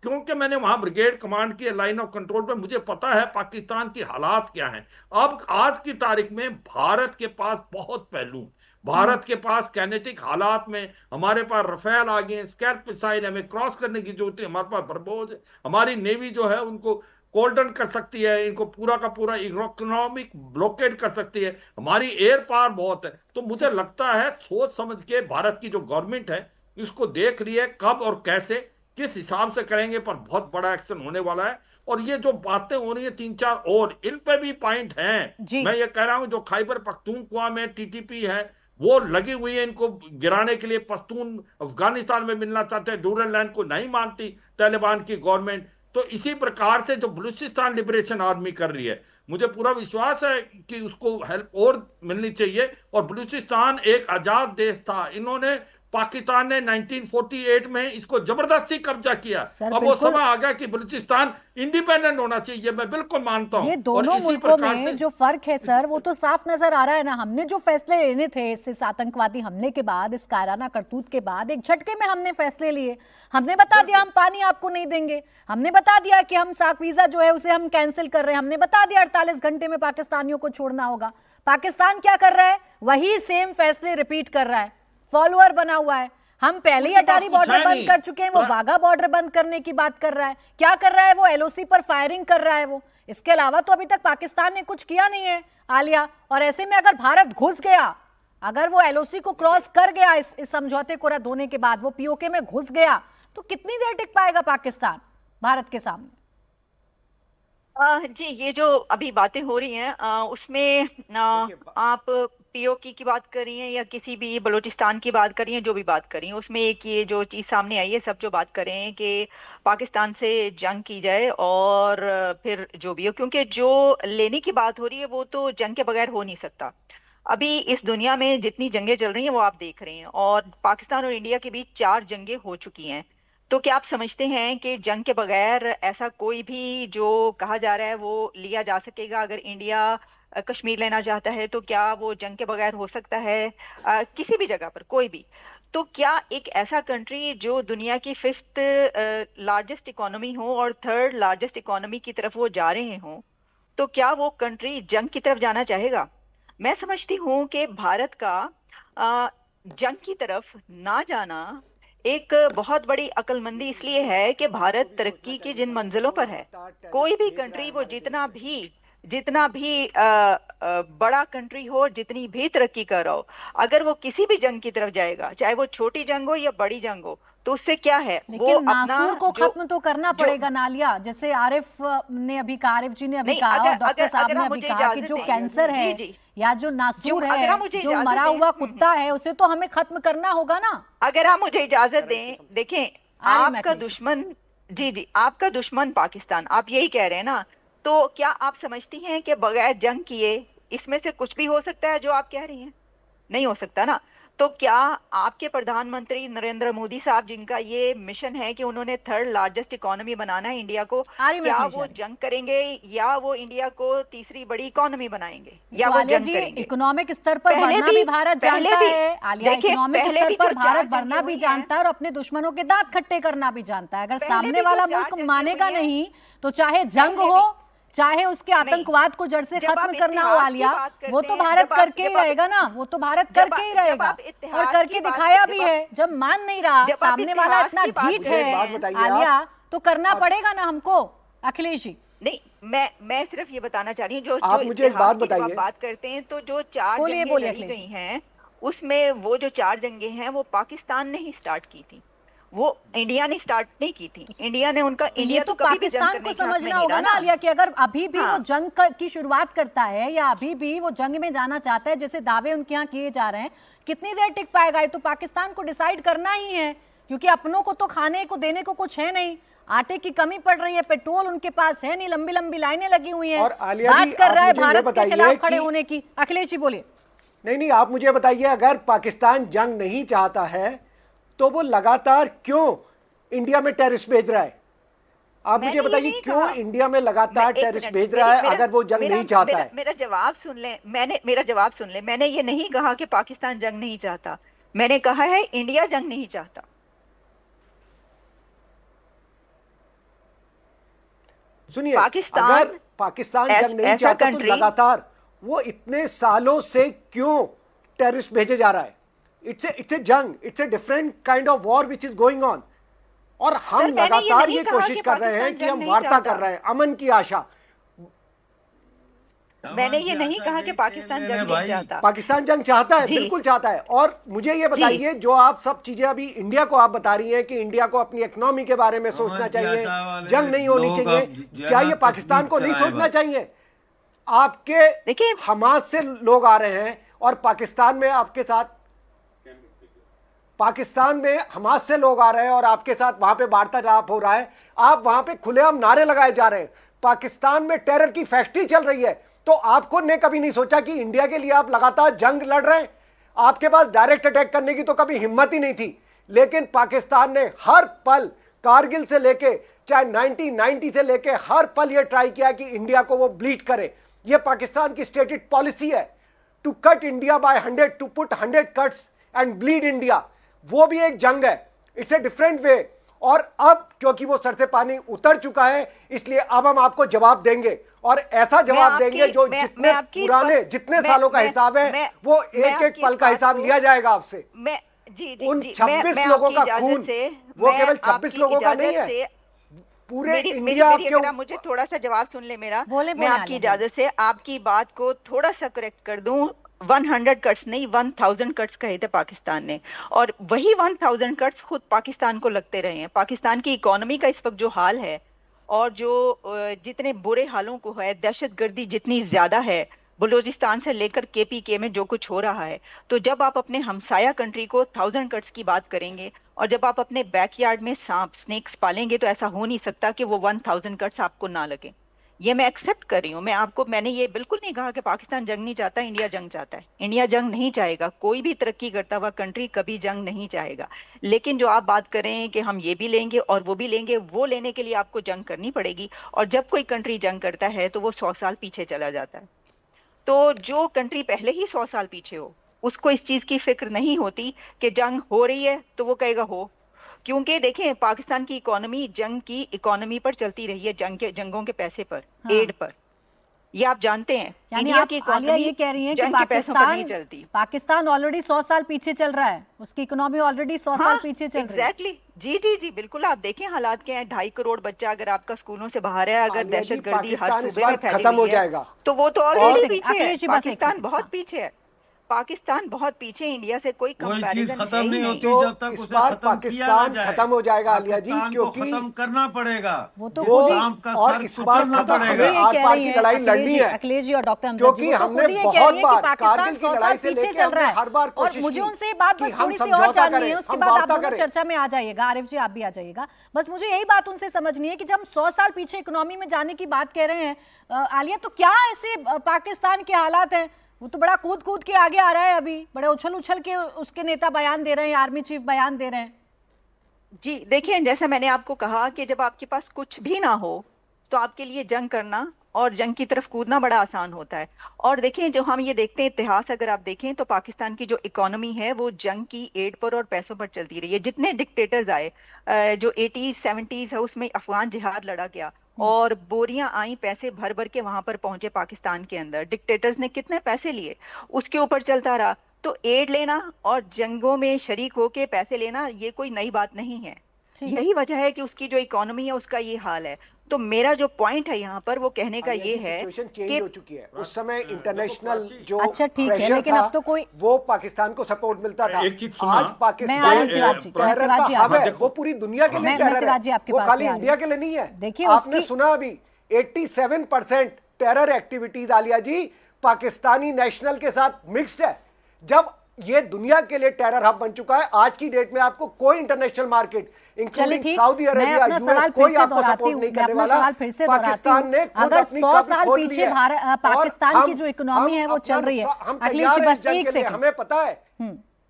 क्योंकि मैंने वहां ब्रिगेड कमांड की लाइन ऑफ कंट्रोल पे, मुझे पता है पाकिस्तान की हालात क्या हैं। अब आज की तारीख में भारत के पास बहुत पहलू हैं। भारत के पास कैनेटिक हालात में हमारे पास रफेल आ गए, स्कैल्प मिसाइल, हमें क्रॉस करने की जरूरत है, हमारे पास बरबोज है, हमारी नेवी जो है उनको कोल्डन कर सकती है, इनको पूरा का पूरा इकोनॉमिक ब्लॉकेड कर सकती है, हमारी एयर पावर बहुत है। तो मुझे लगता है सोच समझ के भारत की जो गवर्नमेंट है इसको देख रही है कब और कैसे किस हिसाब से करेंगे पर बहुत बड़ा एक्शन होने वाला है। और ये जो बातें हो रही है 3-4 और इन पे भी पॉइंट हैं। जी। मैं ये कह रहा हूं जो खैबर पख्तूनख्वा में टीटीपी है वो लगी हुई है इनको गिराने के लिए। पश्तून अफगानिस्तान में मिलना चाहते हैं, डूरल लैंड को नहीं मानती तालिबान की गवर्नमेंट। तो इसी प्रकार से जो बलूचिस्तान लिबरेशन आर्मी कर रही है, मुझे पूरा विश्वास है कि उसको हेल्प और मिलनी चाहिए। और बलूचिस्तान एक आजाद देश था, इन्होंने पाकिस्तान ने 1948 में इसको जबरदस्ती कब्जा किया। सर अब वो बिल्कुल, समय आ गया कि बलूचिस्तान इंडिपेंडेंट होना चाहिए, मैं बिल्कुल मानता हूं। ये और दोनों इसी मुल्कों प्रकार में से जो फर्क है सर वो तो साफ नजर आ रहा है ना। हमने जो फैसले लेने थे इस आतंकवादी हमले के बाद, इस कायराना करतूत के बाद, एक झटके में हमने फैसले लिए। हमने बता दिया हम पानी आपको नहीं देंगे, हमने बता दिया कि हम साक वीजा जो है उसे हम कैंसिल कर रहे हैं, हमने बता दिया 48 घंटे में पाकिस्तानियों को छोड़ना होगा। पाकिस्तान क्या कर रहा है? वही सेम फैसले रिपीट कर रहा है, फॉलोअर बना हुआ है। हम पहले ही उनके पास अटारी कुछ बॉर्डर है बंद नहीं। कर चुके हैं, वो वाघा बॉर्डर बंद करने की बात कर रहा है। क्या कर रहा है वो? एलओसी पर फायरिंग कर रहा है वो। इसके अलावा तो अभी तक पाकिस्तान ने कुछ किया नहीं है आलिया। और ऐसे में अगर भारत घुस गया, अगर वो एलओसी को क्रॉस कर गया, इस समझौते को रद्द होने के बाद वो पीओके में घुस गया, तो कितनी देर टिक पाएगा पाकिस्तान भारत के सामने? जी, ये जो अभी बातें हो रही हैं उसमें आप पीओके की बात कर रही हैं या किसी भी बलूचिस्तान की बात कर रही हैं, जो भी बात कर रही हैं, उसमें एक ये जो चीज़ सामने आई है, सब जो बात कर रहे हैं कि पाकिस्तान से जंग की जाए और फिर जो भी हो, क्योंकि जो लेने की बात हो रही है वो तो जंग के बगैर हो नहीं सकता। अभी इस दुनिया में जितनी जंगें चल रही हैं वो आप देख रहे हैं, और पाकिस्तान और इंडिया के बीच 4 जंगें हो चुकी हैं। तो क्या आप समझते हैं कि जंग के बगैर ऐसा कोई भी जो कहा जा रहा है वो लिया जा सकेगा? अगर इंडिया कश्मीर लेना चाहता है तो क्या वो जंग के बगैर हो सकता है? किसी भी जगह पर कोई भी। तो क्या एक ऐसा कंट्री जो दुनिया की 5th लार्जेस्ट इकोनॉमी हो और 3rd लार्जेस्ट इकोनॉमी की तरफ वो जा रहे हो, तो क्या वो कंट्री जंग की तरफ जाना चाहेगा? मैं समझती हूँ कि भारत का जंग की तरफ ना जाना एक बहुत बड़ी अक्लमंदी इसलिए है कि भारत तरक्की की जिन मंजिलों पर है, कोई भी कंट्री वो जितना भी बड़ा कंट्री हो, जितनी भी तरक्की कर रहा हो, अगर वो किसी भी जंग की तरफ जाएगा, चाहे वो छोटी जंग हो या बड़ी जंग हो, तो उससे क्या है? वो लेकिन अपना नासूर को जो खत्म तो करना पड़ेगा नालिया। जैसे आरिफ ने अभी कहा, आरिफ जी ने अभी नहीं, कहा, और डॉक्टर अगर साहब अगर ने आप अभी मुझे कहा कि इजाजत जो दें, कैंसर जी है जी, या जो नासूर अगर है, आप मुझे जो इजाजत मरा दें, हुआ कुत्ता है, उसे तो हमें खत्म करना होगा ना। अगर आप मुझे इजाजत दें, देखें, आ रही मैं आपका अखिलेश। दुश्मन, जी जी, आपका दुश्मन पाकिस्तान, आप यही कह रहे हैं ना? तो क्या आप समझती हैं कि बगैर जंग किए इसमें से कुछ भी हो सकता है जो आप कह रही हैं? नहीं हो सकता ना। तो क्या आपके प्रधानमंत्री नरेंद्र मोदी साहब, जिनका ये मिशन है कि उन्होंने 3rd लार्जेस्ट इकोनॉमी बनाना है इंडिया को, आ रही मैं क्या अखिलेश, वो आ रही। जंग करेंगे या वो इंडिया को तीसरी बड़ी इकोनॉमी बनाएंगे या तो वो आलिया जंग जी, करेंगे? इकोनॉमिक स्तर पर पहले बढ़ना भी भारत पहले जानता भी है आलिया। देखिए, इकोनॉमिक पहले स्तर भी पर जो भारत 4 बढ़ना जंगें भी हुई जानता हैं, है और अपने दुश्मनों के दांत खट्टे करना भी जानता है। अगर पहले सामने भी जो वाला 4 मुल्क जंगें मानेगा हुई हैं, नहीं तो चाहे जंग पहले हो, भी चाहे उसके नहीं, आतंकवाद को जड़ से जब आप खत्म करना हो इतिहास की आलिया, बात वो करते तो हैं, भारत करके ही रहेगा ना। वो तो भारत करके ही जब रहेगा, आप और इतिहास करके की बात दिखाया भी जब आप है। जब मान नहीं रहा, जब आप सामने वाला इतिहास इतना की बात ढीठ कर है रहे बात हैं, बताइए आलिया, आप। तो करना पड़ेगा ना हमको अखिलेश जी। नहीं, मैं सिर्फ ये बताना चाह रही हूँ, जो आप जो मुझे एक इतिहास बात की जब आप बताइए। बात करते हैं, तो जो 4 बोलिए जंगें बोलिए लड़ी अखिलेश गई जी। हैं, उसमें वो जो 4 जंगें हैं वो पाकिस्तान ने ही स्टार्ट की थी, वो इंडिया ने स्टार्ट नहीं की थी। इंडिया ने उनका तो ये इंडिया तो तो कभी भी जंग पाकिस्तान करने को के हक में समझना नहीं होगा रहा ना ना। आलिया कि अगर अभी भी वो हाँ, जंग की शुरुआत करता है या अभी भी वो जंग में जाना चाहता है, जैसे दावे उनके यहाँ किए जा रहे हैं, कितनी देर टिक पाएगा? ये तो पाकिस्तान को डिसाइड करना ही है, क्योंकि अपनों को तो खाने को देने को कुछ है नहीं, आटे की कमी पड़ रही है, पेट्रोल उनके पास है नहीं, लंबी लंबी लाइनें लगी हुई हैं। और आलिया जी, बात कर आप रहा है मुझे ये भारत के बताइए खिलाफ खड़े कि- होने की। अखिलेश जी बोलिए। नहीं, आप मुझे बताइए, अगर पाकिस्तान जंग नहीं चाहता है तो वो लगातार क्यों इंडिया में टेररिस्ट भेज रहा है? आप मुझे मैंने ये बताइए नहीं क्यों कहा। इंडिया में लगातार एक टेररिस्ट मिनट, भेज रहा है अगर वो जंग मेरा नहीं चाहता है? मेरा जवाब सुन ले, मेरा जवाब सुन ले। मैंने ये नहीं कहा कि पाकिस्तान जंग नहीं चाहता, मैंने कहा है इंडिया जंग नहीं चाहता। सुनिए, पाकिस्तान अगर पाकिस्तान जंग नहीं ऐसा चाहता तो कंट्री, लगातार वो इतने सालों से क्यों टेररिस्ट भेजे जा रहा है? इट्स ए जंग, it's a different kind of war which is going on. और हम सर, मैंने ये लगातार नहीं ये कहा कोशिश कि कर रहे हैं पाकिस्तान कि हम जंग नहीं वार्ता चाहता। कर रहे हैं, अमन की आशा। मैंने अमन ये जी नहीं आटा कहा कि देख पाकिस्तान ले जंग रहे नहीं भाई। चाहता। पाकिस्तान जंग चाहता है, जी बिल्कुल चाहता है। और मुझे ये जी बताइए, जो आप सब चीजें अभी इंडिया को आप बता रही हैं कि इंडिया को अपनी इकोनॉमी के बारे में सोचना अमन जी चाहिए, आटा वाले जंग नहीं होनी लोग चाहिए, अब क्या ये जरा पाकिस्तान तस्वीर को नहीं चलाएं सोचना बस। चाहिए? आपके देखिए हमास से लोग आ रहे हैं और पाकिस्तान में आपके साथ, पाकिस्तान में हमास से लोग आ रहे हैं और आपके साथ वहां पे वार्तालाप हो रहा है, आप वहां पे खुलेआम नारे लगाए जा रहे हैं, पाकिस्तान में टेरर की फैक्ट्री चल रही है, तो आपको ने कभी नहीं सोचा कि इंडिया के लिए आप लगातार जंग लड़ रहे हैं? आपके पास डायरेक्ट अटैक करने की तो कभी हिम्मत ही नहीं थी, लेकिन पाकिस्तान ने हर पल, कारगिल से लेके चाहे 1990 से लेके हर पल यह ट्राई किया कि इंडिया को वो ब्लीड करे। यह पाकिस्तान की स्टेटेड पॉलिसी है, to cut India by 100, to put 100 cuts and bleed India. वो भी एक जंग है, इट्स ए डिफरेंट वे। और अब क्योंकि वो सर से पानी उतर चुका है, इसलिए अब हम आपको जवाब देंगे, और ऐसा जवाब देंगे जो जितने पुराने, जितने सालों का हिसाब है वो एक एक पल का हिसाब लिया जाएगा आपसे। मैं जी जी उन जी 26 मैं लोगों आपकी का इजाजत खून, से वो मैं केवल 26 आपकी लोगों का नहीं इजाजत है, से पूरे मेरी इंडिया मेरा के। मुझे थोड़ा सा जवाब सुन ले मेरा। बोले मैं बोले आपकी आलिया, इजाजत से आपकी बात को थोड़ा सा करेक्ट कर दूं। 100 कट्स नहीं 1000 कट्स कहे थे पाकिस्तान ने, और वही 1000 कट्स खुद पाकिस्तान को लगते रहे हैं। पाकिस्तान की इकोनॉमी का इस वक्त जो हाल है, और जो जितने बुरे हालों को है, दहशतगर्दी जितनी ज्यादा है, बलूचिस्तान से लेकर केपीके में जो कुछ हो रहा है, तो जब आप अपने हमसाया कंट्री को 1000 कट्स की बात करेंगे, और जब आप अपने बैकयार्ड में सांप स्नेक्स पालेंगे, तो ऐसा हो नहीं सकता कि वो 1000 कट्स आपको ना लगे। ये मैं एक्सेप्ट कर रही हूँ। मैंने ये बिल्कुल नहीं कहा कि पाकिस्तान जंग नहीं चाहता, इंडिया जंग चाहता है। इंडिया जंग नहीं चाहेगा, कोई भी तरक्की करता हुआ कंट्री कभी जंग नहीं चाहेगा। लेकिन जो आप बात कर रहे हैं कि हम ये भी लेंगे और वो भी लेंगे, वो लेने के लिए आपको जंग करनी पड़ेगी। और जब कोई कंट्री जंग करता है तो वो 100 साल पीछे चला जाता है। तो जो कंट्री पहले ही 100 साल पीछे हो, उसको इस चीज की फिक्र नहीं होती कि जंग हो रही है तो वो कहेगा हो। क्योंकि देखें, पाकिस्तान की इकोनॉमी जंग की इकोनॉमी पर चलती रही है, जंगों के पैसे पर, हाँ। एड पर। ये आप जानते हैं। यानी इंडिया आप की आलिया इकोनॉमी ये कह रही हैं कि जंग के पैसों पर नहीं चलती। पाकिस्तान ऑलरेडी 100 साल पीछे चल रहा है, उसकी इकोनॉमी ऑलरेडी 100 साल पीछे चल रही है। एग्जैक्टली, जी जी जी बिल्कुल। आप देखें हालात क्या है। 2.5 करोड़ बच्चा अगर आपका स्कूलों से बाहर है, अगर आलिया जी, दहशतगर्दी हर पाकिस्तान इस सूबे में बार फैली खत्म हो हुई है, जाएगा। तो वो तो एक ऑलरेडी सेकंड, पीछे है। अखिलेश जी, बस एक पाकिस्तान सेकंड। बहुत पीछे है। पाकिस्तान बहुत पीछे, इंडिया से कोई कोई चीज कंपैरिजन है खत्म ही नहीं नहीं। होती तो जब तक इस उसे बार खत्म किया ना पाकिस्तान जाए। खत्म हो जाएगा आलिया जी, पाकिस्तान को क्योंकि खत्म करना पड़ेगा। वो तो जो खुद ही- काम का और सर इस बार करना तो हमें पड़ेगा। ये आर कह पार रही की हैं लड़ाई अखिलेश लड़नी जी- है, अखिलेश जी और डॉक्टर हमजा जी, क्योंकि वो तो हमने खुद ही ये कह बहुत रही हैं कि बार पाकिस्तान कारगिल की 100 लड़ाई साल से पीछे लेके चल रहा हमने हर बार है। और कोशिश मुझे की उनसे ये बात कि बस हम थोड़ी सी और समझौता जाननी करें, है, उसके हम बाद आप वार्ता दोनों करें। चर्चा में आ जाइएगा। आरिफ जी आप भी आ जाइएगा। बस मुझे यही बात उनसे समझनी है कि जब हम 100 साल पीछे इकोनॉमी में जाने की बात कह रहे हैं आलिया, तो क्या ऐसे पाकिस्तान के हालात हैं? वो तो बड़ा कूद कूद के आगे आ रहा है, अभी बड़े उछल उछल के उसके नेता बयान दे रहे हैं, आर्मी चीफ बयान दे रहे हैं। जी देखिए, जैसा मैंने आपको कहा कि जब आपके पास कुछ भी ना हो तो आपके लिए जंग करना और जंग की तरफ कूदना बड़ा आसान होता है। और देखें, जो हम ये देखते हैं इतिहास अगर आप देखें, तो पाकिस्तान की जो इकोनॉमी है वो जंग की एड पर और पैसों पर चलती रही है। जितने डिक्टेटर्स आए, जो 80s 70s है, उसमें अफगान जिहाद लड़ा गया और बोरियां आई, पैसे भर भर के वहां पर पहुंचे पाकिस्तान के अंदर। डिक्टेटर्स ने कितने पैसे लिए, उसके ऊपर चलता रहा। तो एड लेना और जंगों में शरीक होके पैसे लेना ये कोई नई बात नहीं है। यही वजह है कि उसकी जो इकोनॉमी है उसका ये हाल है। तो मेरा जो पॉइंट है यहाँ पर वो कहने का ये है सिचुएशन चेंज कि हो चुकी है। उस समय इंटरनेशनल जो अच्छा, ठीक है, प्रेशर लेकिन था, अब तो कोई- वो पाकिस्तान को सपोर्ट मिलता था। एक चीज सुनना। आज मैं पाकिस्तान आरिफ सिराज जी, टेरर सिराज का जी, हब आप- है, वो पूरी दुनिया के लिए मैं टेरर सिराज जी है, आपके वो पास खाली भी आ इंडिया रही के लिए नहीं है। देखिए, आपने उसकी- सुना अभी 87% टेरर एक्टिविटीज आलिया जी पाकिस्तानी नेशनल के साथ मिक्स्ड है। जब ये दुनिया के लिए टेरर हब बन चुका है, आज की डेट में आपको कोई इंटरनेशनल मार्केट इंक्लूडिंग ठीक, सऊदी मैं अरेबिया, अपना यूएस, सवाल कोई फिर से आपको दोहराती सपोर्ट हूँ। नहीं मैं करने अपना वाला। सवाल फिर से दोहराती पाकिस्तान ने हूँ। खुद अगर अपनी 100 कब्र साल खोद ली पीछे है। पाकिस्तान और की जो इकोनॉमी है वो अपना चल रही है। हम अखिलेश तैयार जी हैं बस इस जंग एक के लिए, सेकंड, हमें पता है,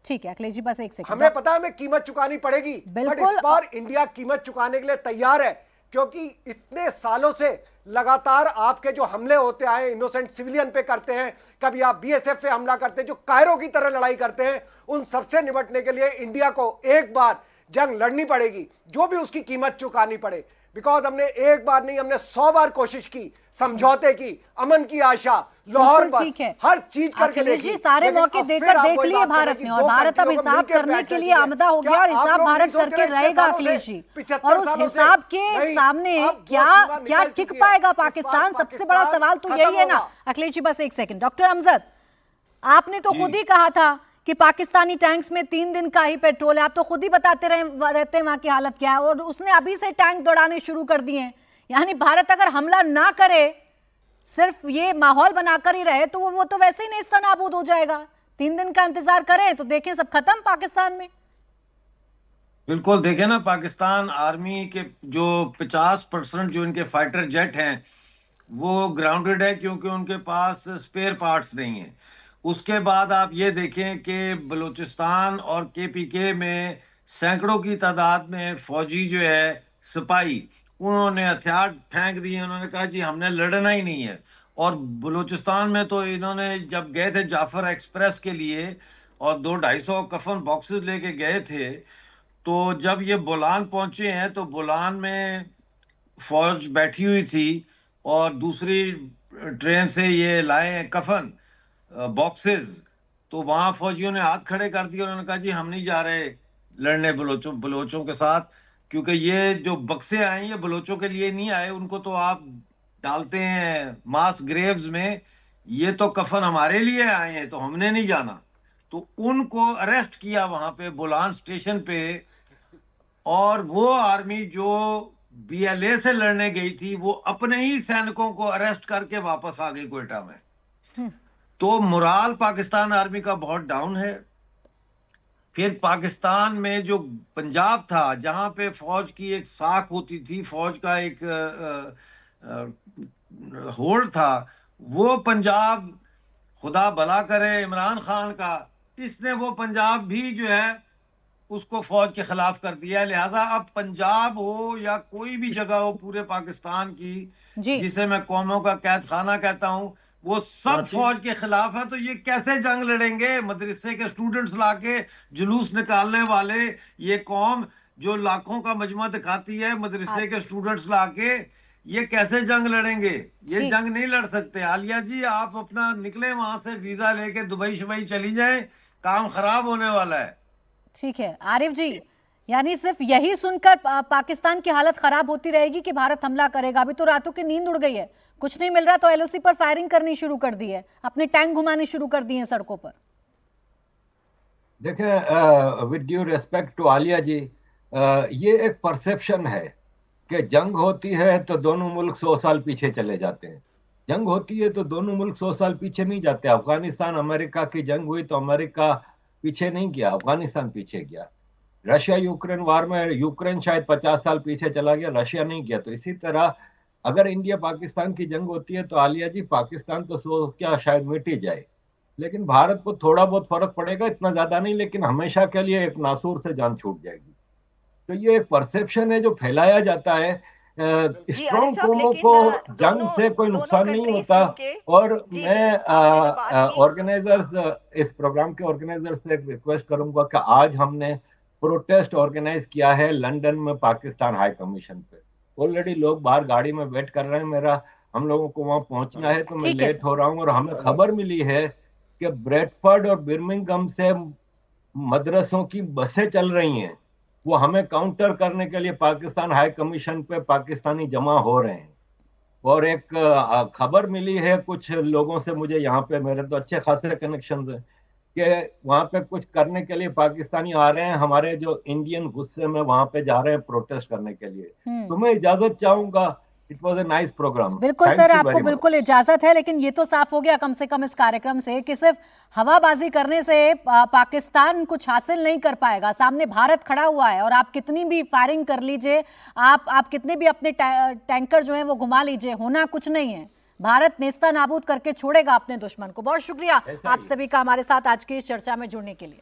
ठीक है अखिलेश जी बस एक सेकंड। हमें पता है हमें कीमत चुकानी पड़ेगी। बट बिल्कुल। इस बार इंडिया कीमत चुकाने के लिए तैयार है, क्योंकि इतने सालों से लगातार आपके जो हमले होते आए इनोसेंट सिविलियन पे करते हैं, कभी आप बीएसएफ पे हमला करते हैं, जो कायरो की तरह लड़ाई करते हैं, उन सबसे निपटने के लिए इंडिया को एक बार जंग लड़नी पड़ेगी, जो भी उसकी कीमत चुकानी पड़े। बिकॉज हमने एक बार नहीं, हमने 100 बार कोशिश की समझौते की, अमन की आशा, लाहौर बिल्कुल बस, ठीक है। हर चीज करके अखिलेश देखी, जी सारे लेकिन मौके अब फिर देकर आप देख वही लिए बात कर रहे भारत हैं ने, कि और दो भारत अब कंट्रियों को हिसाब मिलकर करने बैठना के लिए चाहिए। आमदा हो क्या गया, और आप हिसाब लोग नहीं भारत सोच करके रहे इतने रहेगा सालों से, अखिलेश जी। 75 और उस सालों से? हिसाब के नहीं, सामने अब वो क्या सीमा क्या निकल टिक चुकी है। पाएगा इस बार पाकिस्तान? सबसे बड़ा पाकिस्तान सवाल तो खत्म यही है ना। होगा। अखिलेश जी बस एक सेकंड, डॉक्टर अमजद, आपने तो जी। खुद ही कहा था कि पाकिस्तानी टैंक्स में 3 दिन का ही पेट्रोल है। आप तो खुद ही बताते रहते हैं वहां की हालत क्या है, और उसने अभी से टैंक दौड़ाने शुरू कर दिए हैं। यानी भारत अगर हमला ना करे, सिर्फ ये माहौल बनाकर ही रहे, तो वो तो वैसे ही नेस्तनाबूद हो जाएगा। 3 दिन का इंतजार करें तो देखें सब खत्म पाकिस्तान में। बिल्कुल, देखे ना, पाकिस्तान आर्मी के जो 50% जो इनके फाइटर जेट हैं वो ग्राउंडेड है, क्योंकि उनके पास स्पेयर पार्ट्स नहीं है। उसके बाद आप ये देखें कि बलूचिस्तान और केपीके में सैकड़ों की तादाद में फौजी जो है, सिपाही, उन्होंने हथियार फेंक दिए। उन्होंने कहा जी हमने लड़ना ही नहीं है। और बलूचिस्तान में तो इन्होंने जब गए थे जाफर एक्सप्रेस के लिए और 200-250 कफन बॉक्सेस लेके गए थे, तो जब ये बोलान पहुंचे हैं तो बोलान में फौज बैठी हुई थी और दूसरी ट्रेन से ये लाए हैं कफन बॉक्सेस। तो वहां फौजियों ने हाथ खड़े कर दिए। उन्होंने कहा जी हम नहीं जा रहे लड़ने बलोचों के साथ, क्योंकि ये जो बक्से आए हैं ये बलोचों के लिए नहीं आए। उनको तो आप डालते हैं मास ग्रेव्स में, ये तो कफन हमारे लिए आए हैं, तो हमने नहीं जाना। तो उनको अरेस्ट किया वहां पे बोलान स्टेशन पे। और वो आर्मी जो बीएलए से लड़ने गई थी वो अपने ही सैनिकों को अरेस्ट करके वापस आ गई क्वेटा में। तो मोराल पाकिस्तान आर्मी का बहुत डाउन है। फिर पाकिस्तान में जो पंजाब था, जहां पे फौज की एक साख होती थी, फौज का एक होल्ड था, वो पंजाब, खुदा भला करे इमरान खान का, इसने वो पंजाब भी जो है उसको फौज के खिलाफ कर दिया है। लिहाजा अब पंजाब हो या कोई भी जगह हो पूरे पाकिस्तान की, जी जिसे मैं कौमों का कैद खाना कहता हूं, वो सब फौज के खिलाफ है। तो ये कैसे जंग लड़ेंगे? मदरसे के स्टूडेंट्स लाके जुलूस निकालने वाले ये कौम जो लाखों का मजमा दिखाती है, मदरसे के स्टूडेंट्स लाके, ये कैसे जंग लड़ेंगे? ये ठीक। जंग नहीं लड़ सकते। आलिया जी आप अपना निकले वहां से, वीजा लेके दुबई शुबई चली जाए, काम खराब होने वाला है। ठीक है आरिफ जी, यानी सिर्फ यही सुनकर पाकिस्तान की हालत खराब होती रहेगी कि भारत हमला करेगा? अभी तो रातों की नींद उड़ गई है, कुछ नहीं मिल रहा तो एलओसी पर फायरिंग करनी शुरू कर दी है, अपने टैंक घुमाने शुरू कर दिए हैं सड़कों पर। देखें, with due respect to Alia ji, ये एक परसेप्शन है कि जंग होती है तो दोनों मुल्क 100 साल पीछे चले जाते हैं। जंग होती है तो दोनों मुल्क 100 साल पीछे नहीं जाते। अफगानिस्तान अमेरिका की जंग हुई तो अमेरिका पीछे नहीं गया, अफगानिस्तान पीछे गया। रशिया यूक्रेन वार में यूक्रेन शायद 50 साल पीछे चला गया, रशिया नहीं गया। तो इसी तरह अगर इंडिया पाकिस्तान की जंग होती है तो आलिया जी पाकिस्तान तो सो क्या शायद मिट ही जाए, लेकिन भारत को थोड़ा बहुत फर्क पड़ेगा, इतना ज्यादा नहीं, लेकिन हमेशा के लिए एक नासूर से जान छूट जाएगी। तो ये एक परसेप्शन है जो फैलाया जाता है। स्ट्रॉन्ग कौमों को जंग से कोई नुकसान नहीं होता। और मैं ऑर्गेनाइजर्स, इस प्रोग्राम के ऑर्गेनाइजर्स से रिक्वेस्ट करूंगा कि आज हमने प्रोटेस्ट ऑर्गेनाइज किया है लंदन में पाकिस्तान हाई कमीशन पे। ऑलरेडी लोग बाहर गाड़ी में वेट कर रहे हैं, हम लोगों को वहां पहुंचना है, तो मैं लेट हो रहा हूं। और हमें खबर मिली है कि ब्रेडफोर्ड और बर्मिंघम से मदरसों की बसें चल रही हैं, वो हमें काउंटर करने के लिए पाकिस्तान हाई कमीशन पे पाकिस्तानी जमा हो रहे हैं। और एक खबर मिली है कुछ लोगों से मुझे, यहाँ पे मेरे तो अच्छे खासे कनेक्शंस हैं, कि वहां पे कुछ करने के लिए पाकिस्तानी आ रहे हैं, हमारे जो इंडियन गुस्से में वहां पे जा रहे हैं प्रोटेस्ट करने के लिए। तो मैं इजाजत चाहूंगा। It was a nice program. बिल्कुल सर, आपको बिल्कुल इजाजत है, लेकिन ये तो साफ हो गया कम से कम इस कार्यक्रम से कि सिर्फ हवाबाजी करने से पाकिस्तान कुछ हासिल नहीं कर पाएगा। सामने भारत खड़ा हुआ है और आप कितनी भी फायरिंग कर लीजिए, आप कितने भी अपने टैंकर जो हैं वो घुमा लीजिए, होना कुछ नहीं है। भारत नेस्ता नाबूद करके छोड़ेगा अपने दुश्मन को। बहुत शुक्रिया आप सभी का हमारे साथ आज की इस चर्चा में जुड़ने के लिए।